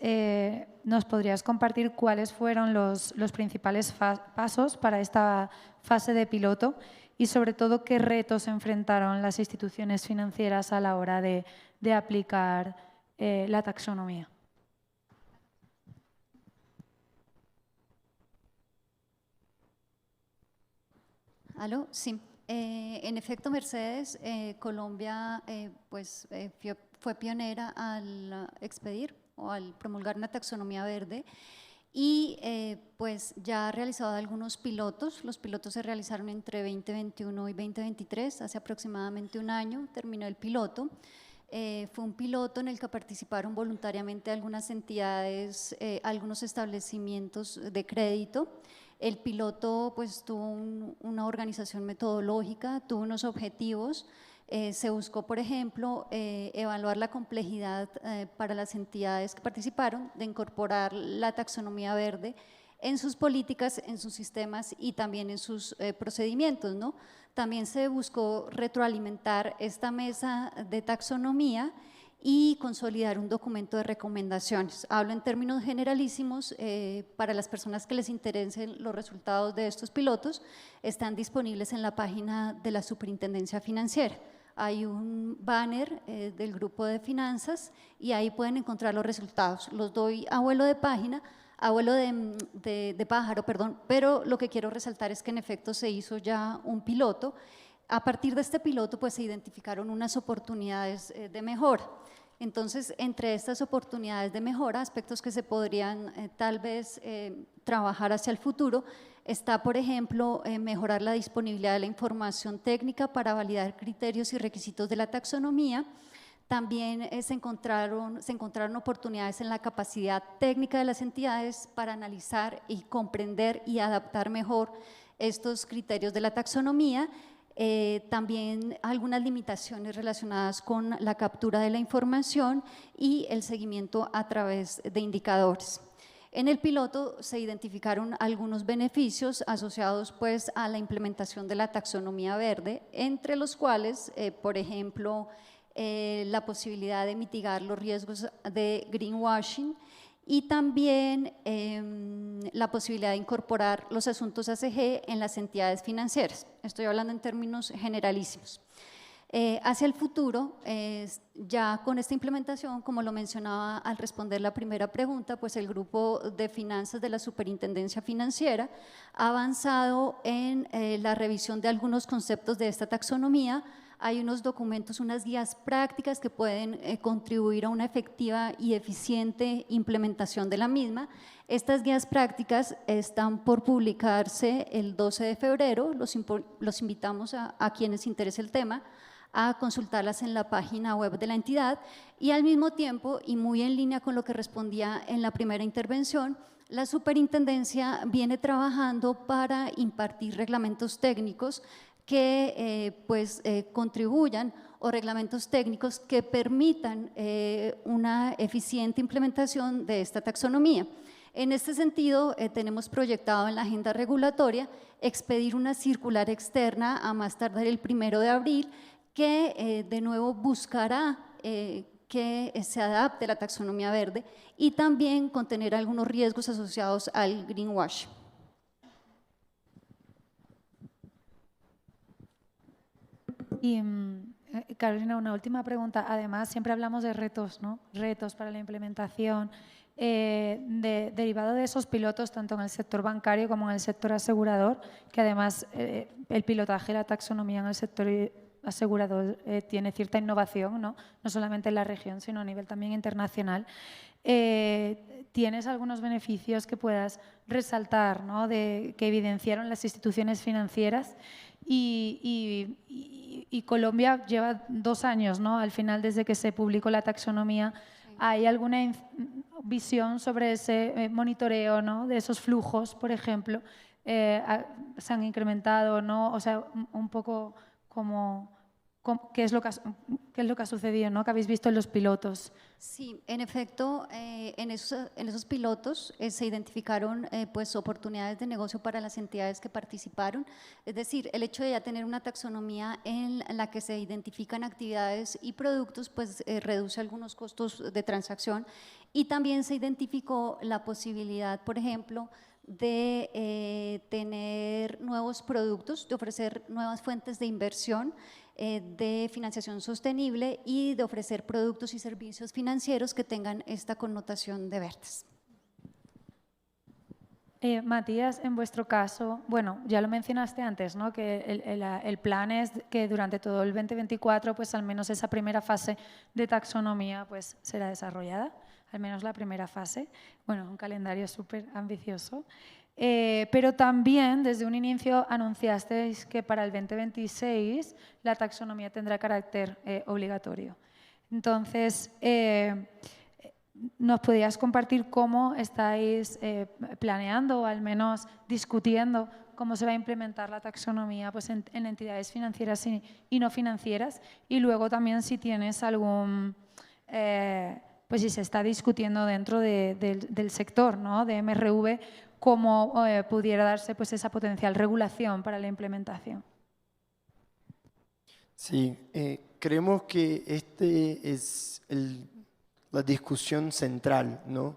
¿nos podrías compartir cuáles fueron los principales pasos para esta fase de piloto y sobre todo qué retos enfrentaron las instituciones financieras a la hora de aplicar la taxonomía? ¿Aló? Sí. En efecto, Mercedes, Colombia fue pionera al expedir o al promulgar una taxonomía verde y pues ya ha realizado algunos pilotos. Los pilotos se realizaron entre 2021 y 2023, hace aproximadamente un año terminó el piloto. Fue un piloto en el que participaron voluntariamente algunas entidades, algunos establecimientos de crédito. El piloto pues tuvo una organización metodológica, tuvo unos objetivos. Se buscó, por ejemplo, evaluar la complejidad para las entidades que participaron de incorporar la taxonomía verde en sus políticas, en sus sistemas y también en sus procedimientos, ¿no? También se buscó retroalimentar esta mesa de taxonomía y consolidar un documento de recomendaciones. Hablo en términos generalísimos, para las personas que les interesen los resultados de estos pilotos, están disponibles en la página de la Superintendencia Financiera. Hay un banner del grupo de finanzas y ahí pueden encontrar los resultados. Los doy a vuelo de página, a vuelo de pájaro, perdón, pero lo que quiero resaltar es que en efecto se hizo ya un piloto. A partir de este piloto pues se identificaron unas oportunidades de mejora. Entonces, entre estas oportunidades de mejora, aspectos que se podrían tal vez trabajar hacia el futuro, está, por ejemplo, mejorar la disponibilidad de la información técnica para validar criterios y requisitos de la taxonomía. También se encontraron oportunidades en la capacidad técnica de las entidades para analizar y comprender y adaptar mejor estos criterios de la taxonomía. También algunas limitaciones relacionadas con la captura de la información y el seguimiento a través de indicadores. En el piloto se identificaron algunos beneficios asociados pues a la implementación de la taxonomía verde, entre los cuales, por ejemplo, la posibilidad de mitigar los riesgos de greenwashing y también la posibilidad de incorporar los asuntos ACG en las entidades financieras. Estoy hablando en términos generalísimos. Hacia el futuro, ya con esta implementación, como lo mencionaba al responder la primera pregunta, pues el grupo de finanzas de la Superintendencia Financiera ha avanzado en la revisión de algunos conceptos de esta taxonomía. Hay unos documentos, unas guías prácticas que pueden contribuir a una efectiva y eficiente implementación de la misma. Estas guías prácticas están por publicarse el 12 de febrero, los invitamos a quienes interese el tema a consultarlas en la página web de la entidad y al mismo tiempo, y muy en línea con lo que respondía en la primera intervención, la Superintendencia viene trabajando para impartir reglamentos técnicos que contribuyan o reglamentos técnicos que permitan una eficiente implementación de esta taxonomía. En este sentido, tenemos proyectado en la agenda regulatoria expedir una circular externa a más tardar el 1 de abril que de nuevo buscará que se adapte la taxonomía verde y también contener algunos riesgos asociados al greenwash. Y Carolina, una última pregunta. Además, siempre hablamos de retos, ¿no? Retos para la implementación. Derivado de esos pilotos, tanto en el sector bancario como en el sector asegurador, que además el pilotaje y la taxonomía en el sector asegurador tiene cierta innovación, ¿no? No solamente en la región, sino a nivel también internacional. ¿Tienes algunos beneficios que puedas resaltar, ¿no? Que evidenciaron las instituciones financieras? Y Colombia lleva 2 años, ¿no? Al final, desde que se publicó la taxonomía. ¿Hay alguna visión sobre ese monitoreo, ¿no? De esos flujos, por ejemplo? ¿Se han incrementado, no? O sea, un poco como ¿qué es lo que ha sucedido, ¿no? Que habéis visto en los pilotos. Sí, en efecto, en esos pilotos se identificaron pues, oportunidades de negocio para las entidades que participaron. Es decir, el hecho de ya tener una taxonomía en la que se identifican actividades y productos, pues reduce algunos costos de transacción. Y también se identificó la posibilidad, por ejemplo, de tener nuevos productos, de ofrecer nuevas fuentes de inversión, de financiación sostenible y de ofrecer productos y servicios financieros que tengan esta connotación de verdes. Matías, en vuestro caso, bueno, ya lo mencionaste antes, ¿no? Que el plan es que durante todo el 2024, pues al menos esa primera fase de taxonomía pues será desarrollada, al menos la primera fase. Bueno, un calendario súper ambicioso. Pero también desde un inicio anunciasteis que para el 2026 la taxonomía tendrá carácter obligatorio. Entonces, ¿nos podías compartir cómo estáis planeando o al menos discutiendo cómo se va a implementar la taxonomía pues, en entidades financieras y no financieras? Y luego también si tienes algún… pues si se está discutiendo dentro del sector, ¿no? De MRV, cómo pudiera darse pues, esa potencial regulación para la implementación. Sí, creemos que este es la discusión central, ¿no?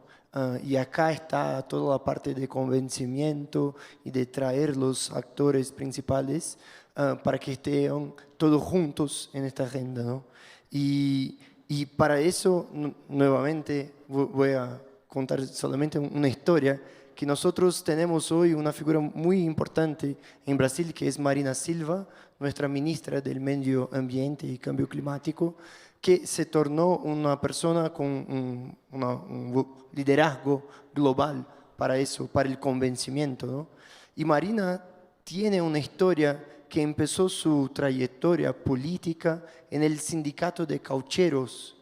Y acá está toda la parte de convencimiento y de traer los actores principales para que estén todos juntos en esta agenda, ¿no? Y para eso, nuevamente, voy a contar solamente una historia, que nosotros tenemos hoy una figura muy importante en Brasil, que es Marina Silva, nuestra ministra del Medio Ambiente y Cambio Climático, que se tornó una persona con un liderazgo global para eso, para el convencimiento, ¿no? Y Marina tiene una historia que empezó su trayectoria política en el sindicato de caucheros,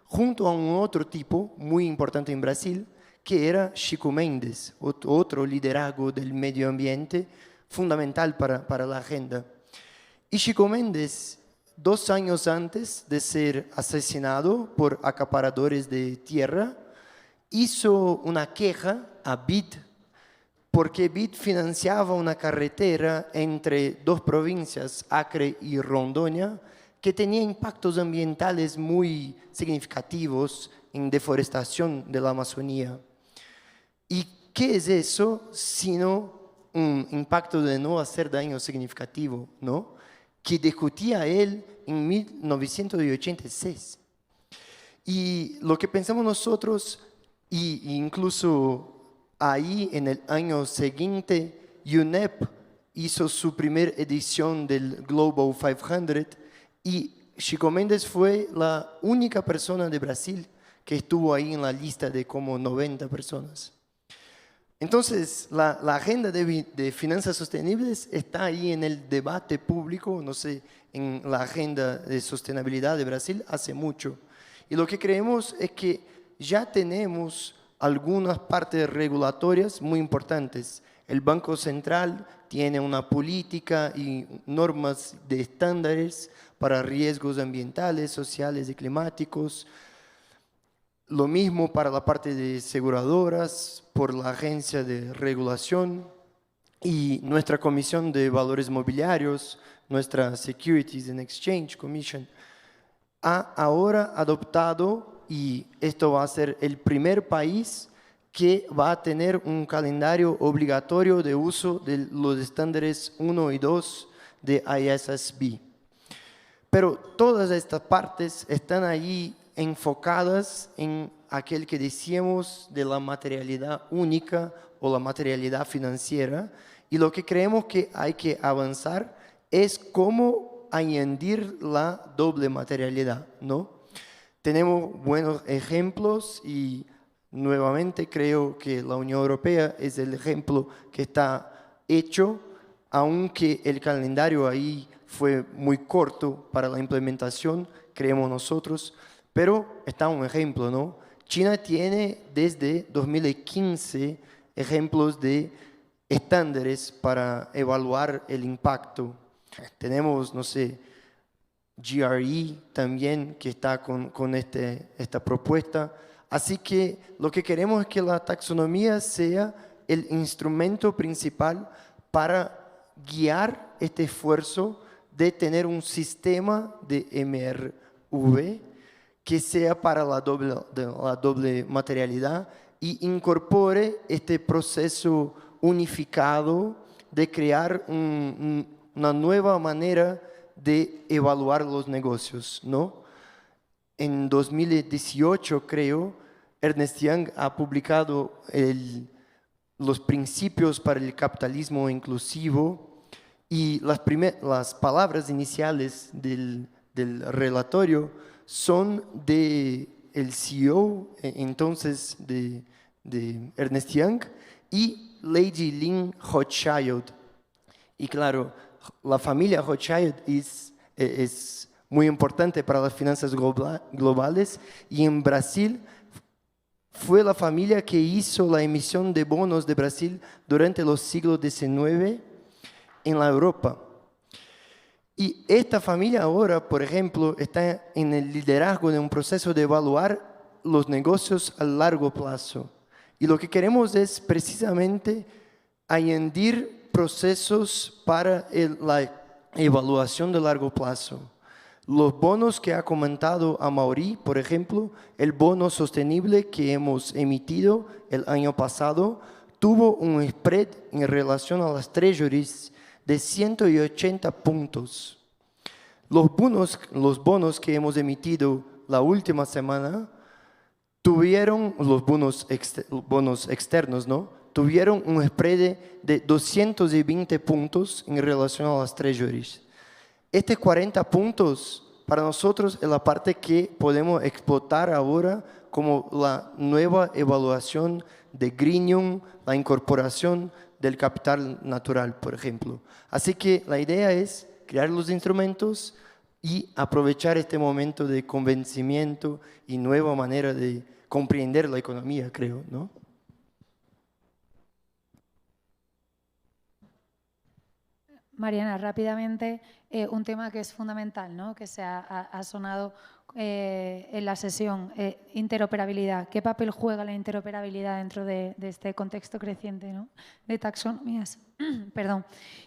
junto a un otro tipo muy importante en Brasil, que era Chico Mendes, otro liderazgo del medio ambiente fundamental para la agenda. Y Chico Mendes, 2 años antes de ser asesinado por acaparadores de tierra, hizo una queja a BID, porque BID financiaba una carretera entre 2 provincias, Acre y Rondônia, que tenía impactos ambientales muy significativos en deforestación de la Amazonía. ¿Y qué es eso sino un impacto de no hacer daño significativo, ¿no? Que discutía él en 1986. Y lo que pensamos nosotros, y incluso ahí en el año siguiente, UNEP hizo su primera edición del Global 500 y Chico Mendes fue la única persona de Brasil que estuvo ahí en la lista de como 90 personas. Entonces, la agenda de finanzas sostenibles está ahí en el debate público, no sé, en la agenda de sostenibilidad de Brasil hace mucho. Y lo que creemos es que ya tenemos algunas partes regulatorias muy importantes. El Banco Central tiene una política y normas de estándares para riesgos ambientales, sociales y climáticos. Lo mismo para la parte de aseguradoras, por la agencia de regulación y nuestra Comisión de Valores Mobiliarios, nuestra Securities and Exchange Commission, ha ahora adoptado, y esto va a ser el primer país que va a tener un calendario obligatorio de uso de los estándares 1 y 2 de ISSB. Pero todas estas partes están allí enfocadas en aquel que decíamos de la materialidad única o la materialidad financiera, y lo que creemos que hay que avanzar es cómo añadir la doble materialidad, ¿no? Tenemos buenos ejemplos y nuevamente creo que la Unión Europea es el ejemplo que está hecho, aunque el calendario ahí fue muy corto para la implementación, creemos nosotros, pero está un ejemplo, ¿no? China tiene desde 2015 ejemplos de estándares para evaluar el impacto. Tenemos, no sé, GRE también que está con esta propuesta. Así que lo que queremos es que la taxonomía sea el instrumento principal para guiar este esfuerzo de tener un sistema de MRV que sea para la doble materialidad y incorpore este proceso unificado de crear una nueva manera de evaluar los negocios, ¿no? En 2018, creo, Ernst Young ha publicado los principios para el capitalismo inclusivo, y las palabras iniciales del relatorio son del CEO entonces de Ernst Young y Lady Lynn Rothschild. Y claro, la familia Rothschild es muy importante para las finanzas globales, y en Brasil fue la familia que hizo la emisión de bonos de Brasil durante los siglos XIX en la Europa. Y esta familia ahora, por ejemplo, está en el liderazgo de un proceso de evaluar los negocios a largo plazo. Y lo que queremos es precisamente añadir procesos para la evaluación de largo plazo. Los bonos que ha comentado Amaury, por ejemplo, el bono sostenible que hemos emitido el año pasado, tuvo un spread en relación a las treasuries de 180 puntos. Los bonos que hemos emitido la última semana tuvieron, los bonos externos, ¿no? Tuvieron un spread de 220 puntos en relación a las treasuries. 40 puntos para nosotros es la parte que podemos explotar ahora como la nueva evaluación de Greenyung, la incorporación del capital natural, por ejemplo. Así que la idea es crear los instrumentos y aprovechar este momento de convencimiento y nueva manera de comprender la economía, creo, ¿no? Mariana, rápidamente, un tema que es fundamental, ¿no? Que se ha sonado en la sesión, interoperabilidad. ¿Qué papel juega la interoperabilidad dentro de este contexto creciente, ¿no? De taxonomías? Perdón.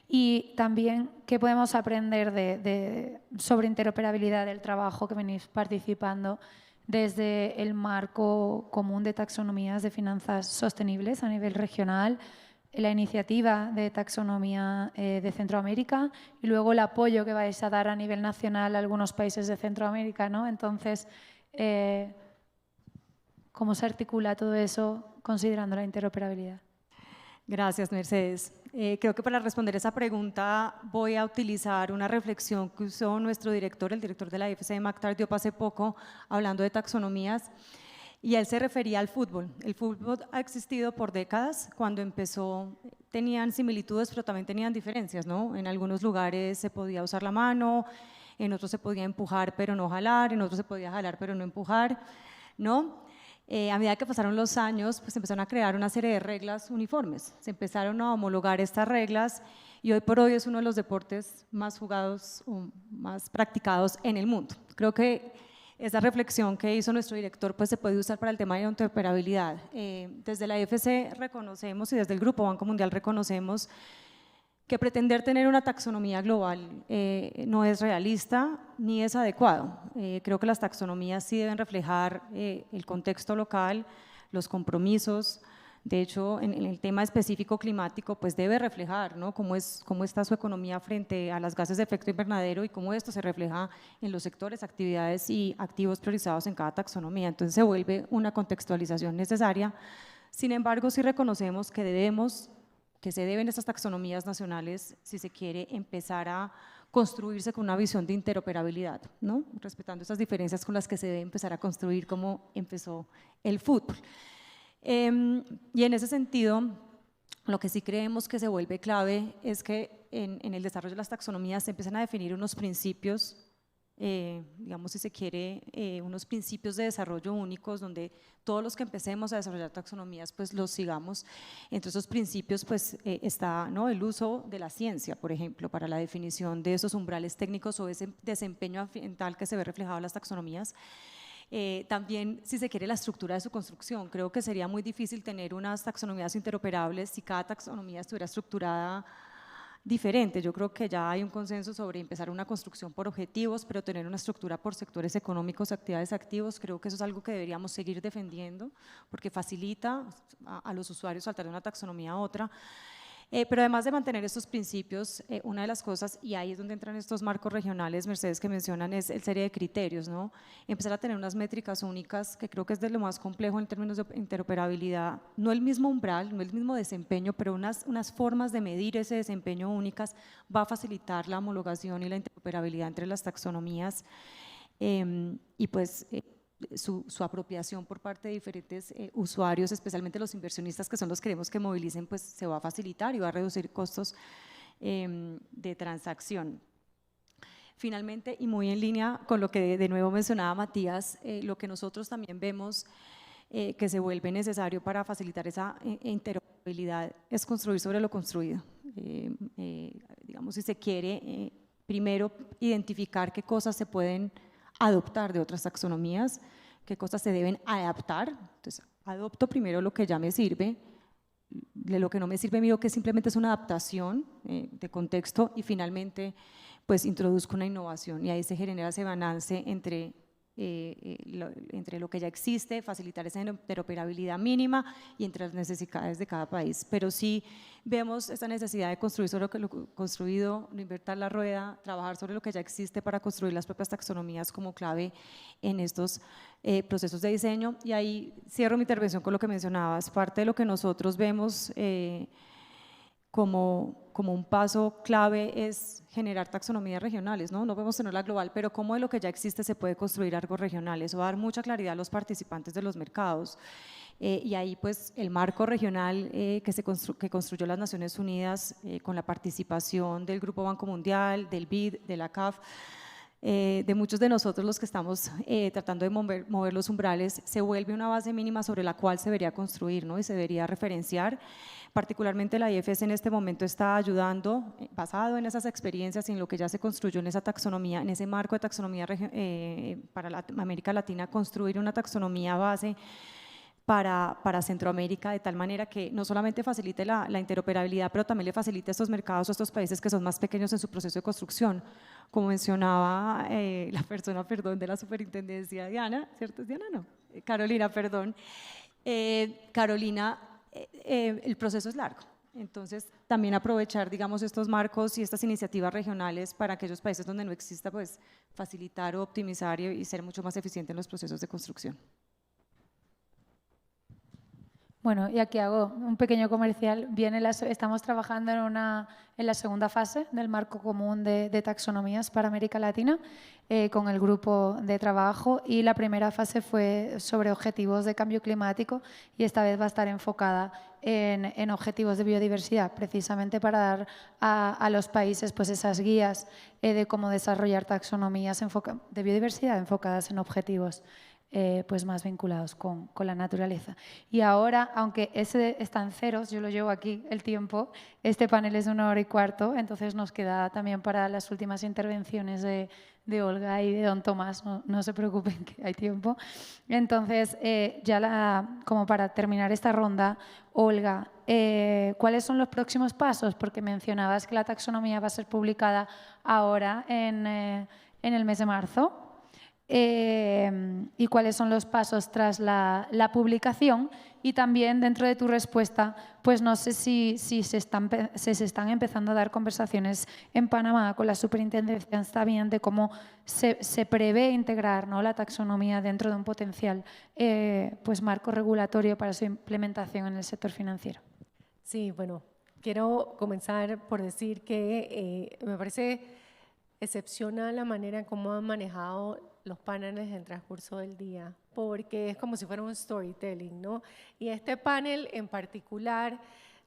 Y también, ¿qué podemos aprender sobre interoperabilidad del trabajo que venís participando desde el marco común de taxonomías de finanzas sostenibles a nivel regional, la iniciativa de taxonomía de Centroamérica y luego el apoyo que vais a dar a nivel nacional a algunos países de Centroamérica, ¿no? Entonces, ¿cómo se articula todo eso considerando la interoperabilidad? Gracias, Mercedes. Creo que para responder esa pregunta voy a utilizar una reflexión que usó nuestro director, el director de la IFC, Mactar Diop, hace poco, hablando de taxonomías. Y él se refería al fútbol. El fútbol ha existido por décadas. Cuando empezó tenían similitudes, pero también tenían diferencias, ¿no? En algunos lugares se podía usar la mano, en otros se podía empujar pero no jalar, en otros se podía jalar pero no empujar, ¿no? A medida que pasaron los años, pues empezaron a crear una serie de reglas uniformes. Se empezaron a homologar estas reglas y hoy por hoy es uno de los deportes más jugados o más practicados en el mundo. Creo que esa reflexión que hizo nuestro director pues se puede usar para el tema de interoperabilidad. Desde la IFC reconocemos y desde el Grupo Banco Mundial reconocemos que pretender tener una taxonomía global no es realista ni es adecuado. Creo que las taxonomías sí deben reflejar el contexto local, los compromisos. De hecho, en el tema específico climático, pues debe reflejar, ¿no?, cómo está su economía frente a los gases de efecto invernadero y cómo esto se refleja en los sectores, actividades y activos priorizados en cada taxonomía. Entonces se vuelve una contextualización necesaria. Sin embargo, sí reconocemos que se deben estas taxonomías nacionales si se quiere empezar a construirse con una visión de interoperabilidad, ¿no?, respetando esas diferencias con las que se debe empezar a construir como empezó el fútbol. Y en ese sentido, lo que sí creemos que se vuelve clave es que en el desarrollo de las taxonomías se empiezan a definir unos principios, digamos si se quiere, unos principios de desarrollo únicos donde todos los que empecemos a desarrollar taxonomías pues los sigamos. Entre esos principios pues está, ¿no?, el uso de la ciencia, por ejemplo, para la definición de esos umbrales técnicos o ese desempeño ambiental que se ve reflejado en las taxonomías. También, si se quiere, la estructura de su construcción. Creo que sería muy difícil tener unas taxonomías interoperables si cada taxonomía estuviera estructurada diferente. Yo creo que ya hay un consenso sobre empezar una construcción por objetivos, pero tener una estructura por sectores económicos, actividades, activos. Creo que eso es algo que deberíamos seguir defendiendo porque facilita a los usuarios saltar de una taxonomía a otra. Pero además de mantener estos principios, una de las cosas, y ahí es donde entran estos marcos regionales, Mercedes, que mencionan, es el serie de criterios, ¿no? Empezar a tener unas métricas únicas, que creo que es de lo más complejo en términos de interoperabilidad. No el mismo umbral, no el mismo desempeño, pero unas formas de medir ese desempeño únicas va a facilitar la homologación y la interoperabilidad entre las taxonomías. Y pues su apropiación por parte de diferentes usuarios, especialmente los inversionistas que son los que queremos que movilicen, pues se va a facilitar y va a reducir costos de transacción. Finalmente, y muy en línea con lo que de nuevo mencionaba Matías, lo que nosotros también vemos que se vuelve necesario para facilitar esa interoperabilidad es construir sobre lo construido. Digamos, si se quiere, primero identificar qué cosas se pueden adoptar de otras taxonomías, qué cosas se deben adaptar. Entonces, adopto primero lo que ya me sirve, de lo que no me sirve mío, que simplemente es una adaptación de contexto, y finalmente pues introduzco una innovación, y ahí se genera ese balance entre lo que ya existe, facilitar esa interoperabilidad mínima y entre las necesidades de cada país. Pero sí vemos esta necesidad de construir sobre lo construido, no inventar la rueda, trabajar sobre lo que ya existe para construir las propias taxonomías como clave en estos procesos de diseño. Y ahí cierro mi intervención con lo que mencionabas. Parte de lo que nosotros vemos como un paso clave es generar taxonomías regionales, ¿no? No podemos tener la global, pero cómo de lo que ya existe se puede construir algo regional. Eso va a dar mucha claridad a los participantes de los mercados. Y ahí pues el marco regional que construyó las Naciones Unidas con la participación del Grupo Banco Mundial, del BID, de la CAF, de muchos de nosotros los que estamos tratando de mover los umbrales, se vuelve una base mínima sobre la cual se debería construir, ¿no?, y se debería referenciar. Particularmente la IFS en este momento está ayudando, basado en esas experiencias y en lo que ya se construyó en esa taxonomía, en ese marco de taxonomía para América Latina, construir una taxonomía base para Centroamérica, de tal manera que no solamente facilite la interoperabilidad, pero también le facilite a estos mercados, a estos países que son más pequeños en su proceso de construcción. Como mencionaba la persona, de la superintendencia, Diana, ¿cierto? Diana, no, Carolina, perdón. Carolina, el proceso es largo. Entonces, también aprovechar, digamos, estos marcos y estas iniciativas regionales para aquellos países donde no exista, pues facilitar o optimizar y ser mucho más eficiente en los procesos de construcción. Bueno, y aquí hago un pequeño comercial. Estamos trabajando en la segunda fase del marco común de taxonomías para América Latina con el grupo de trabajo, y la primera fase fue sobre objetivos de cambio climático, y esta vez va a estar enfocada en objetivos de biodiversidad, precisamente para dar a los países pues esas guías de cómo desarrollar taxonomías de biodiversidad enfocadas en objetivos. pues más vinculados con la naturaleza. Y ahora, aunque ese está en ceros, yo lo llevo aquí el tiempo, este panel es de 1 hora y cuarto, entonces nos queda también para las últimas intervenciones de Olga y de don Tomás, no se preocupen que hay tiempo. Entonces, como para terminar esta ronda, Olga, ¿cuáles son los próximos pasos? Porque mencionabas que la taxonomía va a ser publicada ahora en el mes de marzo. Y cuáles son los pasos tras la publicación, y también dentro de tu respuesta, pues no sé si se están empezando a dar conversaciones en Panamá con la superintendencia también de cómo se prevé integrar, ¿no?, la taxonomía dentro de un potencial pues marco regulatorio para su implementación en el sector financiero. Sí, bueno, quiero comenzar por decir que me parece excepcional la manera en cómo han manejado los paneles en el transcurso del día, porque es como si fuera un storytelling, ¿no? Y este panel en particular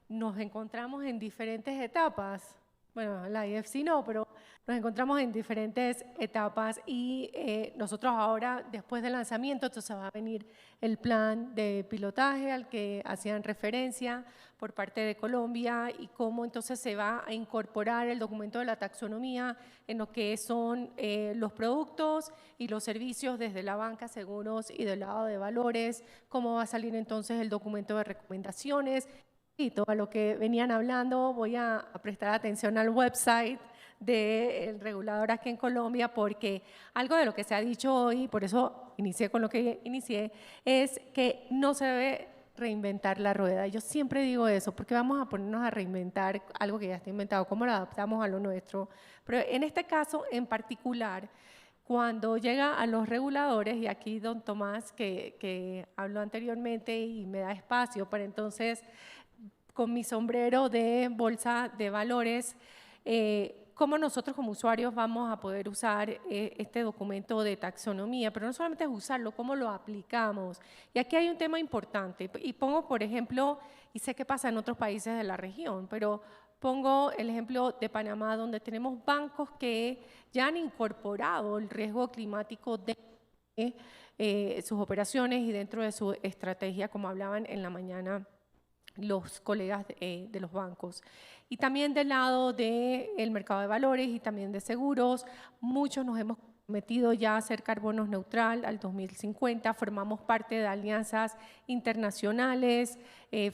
nos encontramos en diferentes etapas. Bueno, la IFC no, pero nos encontramos en diferentes etapas y nosotros ahora, después del lanzamiento, entonces va a venir el plan de pilotaje al que hacían referencia por parte de Colombia y cómo entonces se va a incorporar el documento de la taxonomía en lo que son los productos y los servicios desde la banca, seguros y del lado de valores, cómo va a salir entonces el documento de recomendaciones. Y todo a lo que venían hablando, voy a prestar atención al website del regulador aquí en Colombia, porque algo de lo que se ha dicho hoy, por eso inicié con lo que inicié, es que no se debe reinventar la rueda. Yo siempre digo eso, porque vamos a ponernos a reinventar algo que ya está inventado, cómo lo adaptamos a lo nuestro. Pero en este caso en particular, cuando llega a los reguladores, y aquí don Tomás, que habló anteriormente y me da espacio para entonces, con mi sombrero de bolsa de valores, cómo nosotros como usuarios vamos a poder usar este documento de taxonomía, pero no solamente es usarlo, cómo lo aplicamos. Y aquí hay un tema importante, y pongo por ejemplo, y sé qué pasa en otros países de la región, pero pongo el ejemplo de Panamá, donde tenemos bancos que ya han incorporado el riesgo climático de sus operaciones y dentro de su estrategia, como hablaban en la mañana los colegas de los bancos. Y también del lado del mercado de valores y también de seguros, muchos nos hemos comprometido ya a ser carbono neutral al 2050, formamos parte de alianzas internacionales,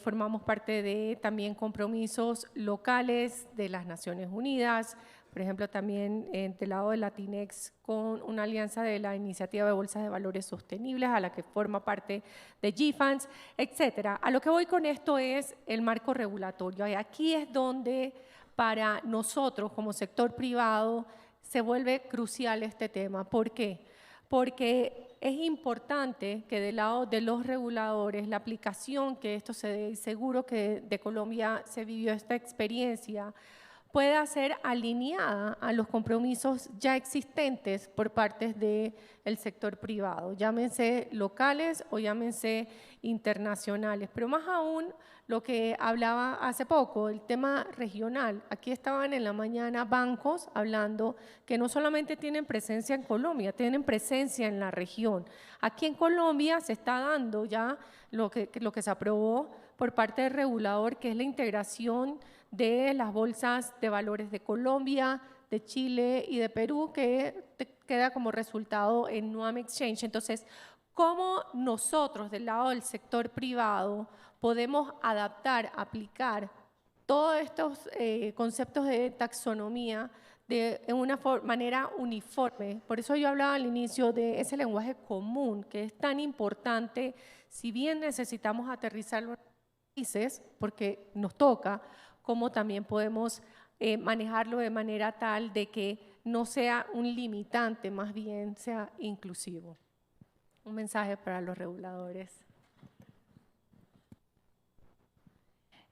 formamos parte de también compromisos locales de las Naciones Unidas, por ejemplo, también del lado de Latinex con una alianza de la Iniciativa de Bolsas de Valores Sostenibles, a la que forma parte de GFANS, etcétera. A lo que voy con esto es el marco regulatorio. Y aquí es donde para nosotros como sector privado se vuelve crucial este tema. ¿Por qué? Porque es importante que del lado de los reguladores la aplicación que esto se dé, y seguro que de Colombia se vivió esta experiencia, pueda ser alineada a los compromisos ya existentes por parte del sector privado, llámense locales o llámense internacionales. Pero más aún, lo que hablaba hace poco, el tema regional. Aquí estaban en la mañana bancos hablando que no solamente tienen presencia en Colombia, tienen presencia en la región. Aquí en Colombia se está dando ya lo que se aprobó por parte del regulador, que es la integración de las bolsas de valores de Colombia, de Chile y de Perú, que queda como resultado en Nuam Exchange. Entonces, ¿cómo nosotros del lado del sector privado podemos adaptar, aplicar todos estos conceptos de taxonomía de una manera uniforme? Por eso yo hablaba al inicio de ese lenguaje común, que es tan importante, si bien necesitamos aterrizarlo en los países, porque nos toca, cómo también podemos manejarlo de manera tal de que no sea un limitante, más bien sea inclusivo. Un mensaje para los reguladores.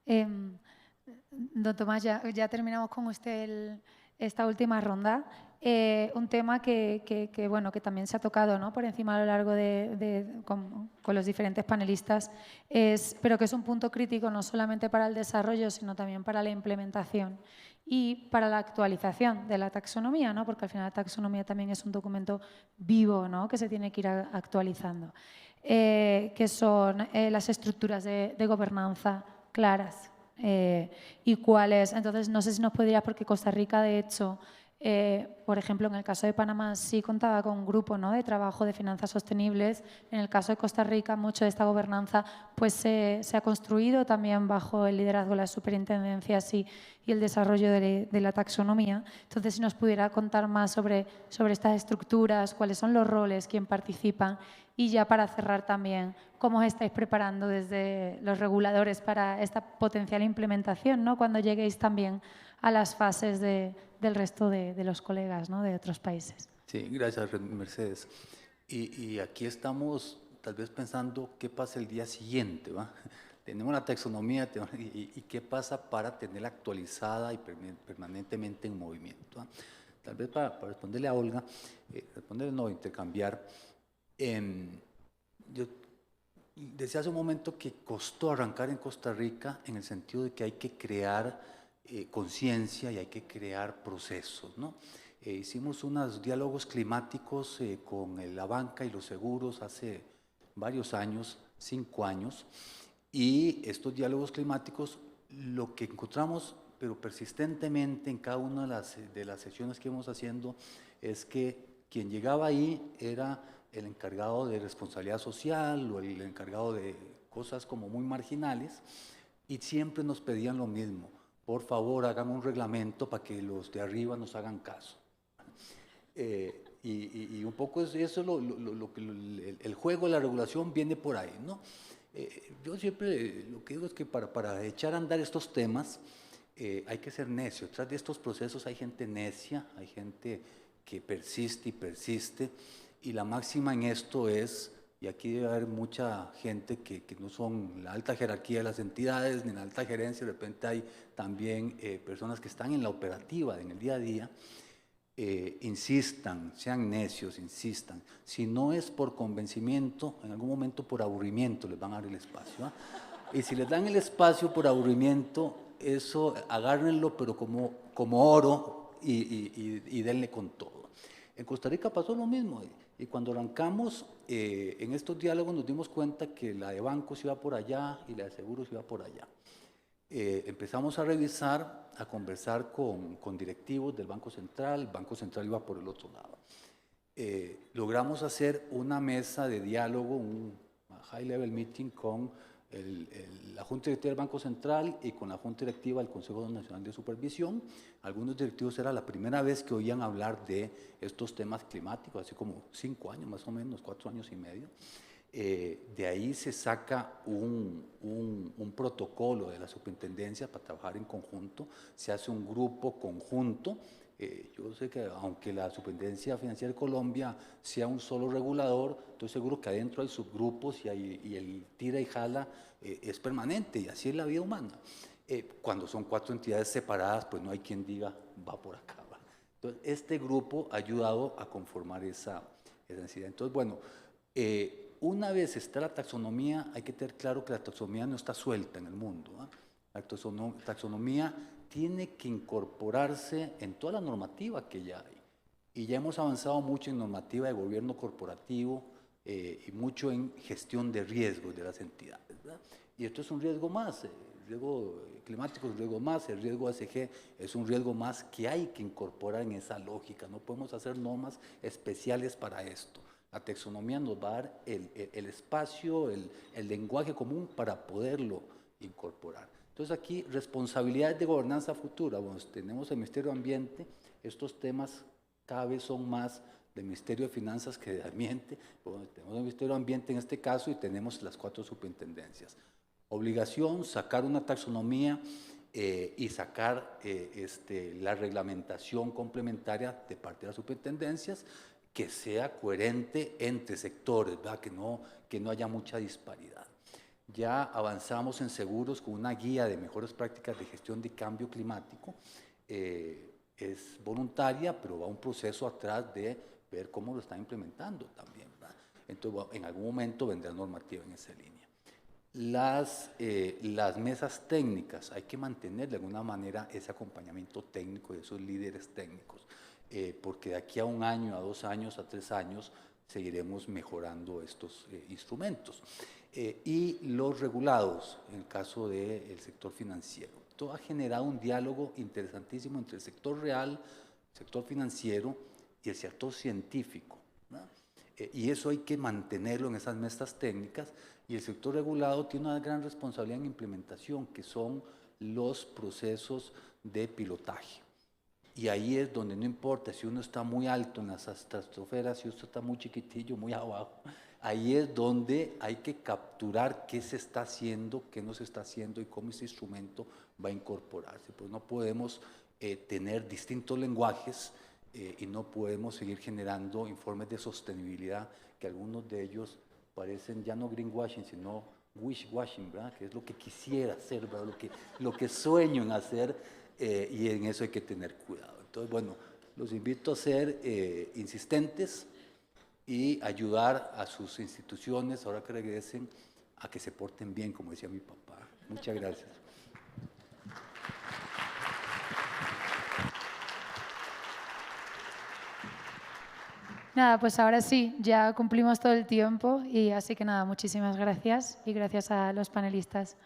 Don Tomás, ya terminamos con usted esta última ronda. Un tema bueno, que también se ha tocado, ¿no?, por encima a lo largo con los diferentes panelistas, pero que es un punto crítico no solamente para el desarrollo, sino también para la implementación. y para la actualización de la taxonomía, ¿no? Porque al final la taxonomía también es un documento vivo, ¿no? Que se tiene que ir actualizando, que son las estructuras de gobernanza claras y cuáles. Entonces, no sé si nos podría, porque Costa Rica, de hecho, por ejemplo, en el caso de Panamá sí contaba con un grupo, ¿no?, de trabajo de finanzas sostenibles. En el caso de Costa Rica, mucho de esta gobernanza pues, se ha construido también bajo el liderazgo de las superintendencias y el desarrollo de la taxonomía. Entonces, si nos pudiera contar más sobre estas estructuras, cuáles son los roles, quién participa, y ya para cerrar también, cómo os estáis preparando desde los reguladores para esta potencial implementación, ¿no?, cuando lleguéis también a las fases del resto de los colegas, ¿no?, de otros países. Sí, gracias, Mercedes. Y aquí estamos tal vez pensando qué pasa el día siguiente, ¿va? Tenemos la taxonomía y qué pasa para tenerla actualizada y permanentemente en movimiento, ¿va? Tal vez para responderle a Olga, responderle no, intercambiar. Yo decía hace un momento que costó arrancar en Costa Rica en el sentido de que hay que crear conciencia y hay que crear procesos, ¿no? Hicimos unos diálogos climáticos con la banca y los seguros hace varios años, 5 años, y estos diálogos climáticos, lo que encontramos, pero persistentemente en cada una de las sesiones que íbamos haciendo, es que quien llegaba ahí era el encargado de responsabilidad social o el encargado de cosas como muy marginales, y siempre nos pedían lo mismo: por favor, hagan un reglamento para que los de arriba nos hagan caso. Y un poco eso es lo que el juego de la regulación viene por ahí, ¿no? Yo siempre lo que digo es que para echar a andar estos temas hay que ser necio. Tras de estos procesos hay gente necia, hay gente que persiste y persiste, y la máxima en esto es, y aquí debe haber mucha gente que no son la alta jerarquía de las entidades ni la alta gerencia, de repente hay también personas que están en la operativa, en el día a día. Insistan, sean necios, insistan. Si no es por convencimiento, en algún momento por aburrimiento les van a dar el espacio, ¿eh? Y si les dan el espacio por aburrimiento, eso agárrenlo, pero como oro y denle con todo. En Costa Rica pasó lo mismo, y cuando arrancamos en estos diálogos nos dimos cuenta que la de bancos iba por allá y la de seguros iba por allá. Empezamos a revisar, a conversar con directivos del Banco Central. El Banco Central iba por el otro lado. Logramos hacer una mesa de diálogo, un high level meeting con la Junta Directiva del Banco Central y con la Junta Directiva del Consejo Nacional de Supervisión. Algunos directivos era la primera vez que oían hablar de estos temas climáticos, hace como 5 años más o menos, 4 años y medio. De ahí se saca un protocolo de la superintendencia para trabajar en conjunto, se hace un grupo conjunto. Yo sé que aunque la Superintendencia Financiera de Colombia sea un solo regulador, estoy seguro que adentro hay subgrupos y el tira y jala es permanente, y así es la vida humana. Cuando son 4 entidades separadas, pues no hay quien diga va por acá, ¿va? Entonces, este grupo ha ayudado a conformar esa necesidad. Entonces, bueno, una vez está la taxonomía, hay que tener claro que la taxonomía no está suelta en el mundo, ¿eh? La taxonomía tiene que incorporarse en toda la normativa que ya hay. Y ya hemos avanzado mucho en normativa de gobierno corporativo y mucho en gestión de riesgos de las entidades, ¿verdad? Y esto es un riesgo más, el riesgo climático es un riesgo más, el riesgo ASG es un riesgo más que hay que incorporar en esa lógica. No podemos hacer normas especiales para esto. La taxonomía nos va a dar el espacio, el lenguaje común para poderlo incorporar. Entonces aquí, responsabilidades de gobernanza futura. Bueno, tenemos el Ministerio de Ambiente, estos temas cada vez son más del Ministerio de Finanzas que de Ambiente. Bueno, tenemos el Ministerio de Ambiente en este caso y tenemos las 4 superintendencias. Obligación, sacar una taxonomía y sacar la reglamentación complementaria de parte de las superintendencias, que sea coherente entre sectores, ¿verdad? Que no haya mucha disparidad. Ya avanzamos en seguros con una guía de mejores prácticas de gestión de cambio climático. Es voluntaria, pero va un proceso atrás de ver cómo lo están implementando también, ¿verdad? Entonces, bueno, en algún momento vendrá normativa en esa línea. las mesas técnicas, hay que mantener de alguna manera ese acompañamiento técnico de esos líderes técnicos, porque de aquí a 1 año, a 2 años, a 3 años, seguiremos mejorando estos instrumentos. Y los regulados, en el caso del sector financiero. Esto ha generado un diálogo interesantísimo entre el sector real, el sector financiero y el sector científico, ¿no? Y eso hay que mantenerlo en esas mesas técnicas, y el sector regulado tiene una gran responsabilidad en implementación, que son los procesos de pilotaje. Y ahí es donde no importa si uno está muy alto en las estratosferas, si usted está muy chiquitillo, muy abajo, ahí es donde hay que capturar qué se está haciendo, qué no se está haciendo y cómo ese instrumento va a incorporarse. Pues no podemos tener distintos lenguajes y no podemos seguir generando informes de sostenibilidad, que algunos de ellos parecen ya no greenwashing, sino wishwashing, ¿verdad? Que es lo que quisiera hacer, ¿verdad? Lo que sueño en hacer, y en eso hay que tener cuidado. Entonces, bueno, los invito a ser insistentes y ayudar a sus instituciones, ahora que regresen, a que se porten bien, como decía mi papá. Muchas gracias. Nada, pues ahora sí, ya cumplimos todo el tiempo y así que nada, muchísimas gracias y gracias a los panelistas.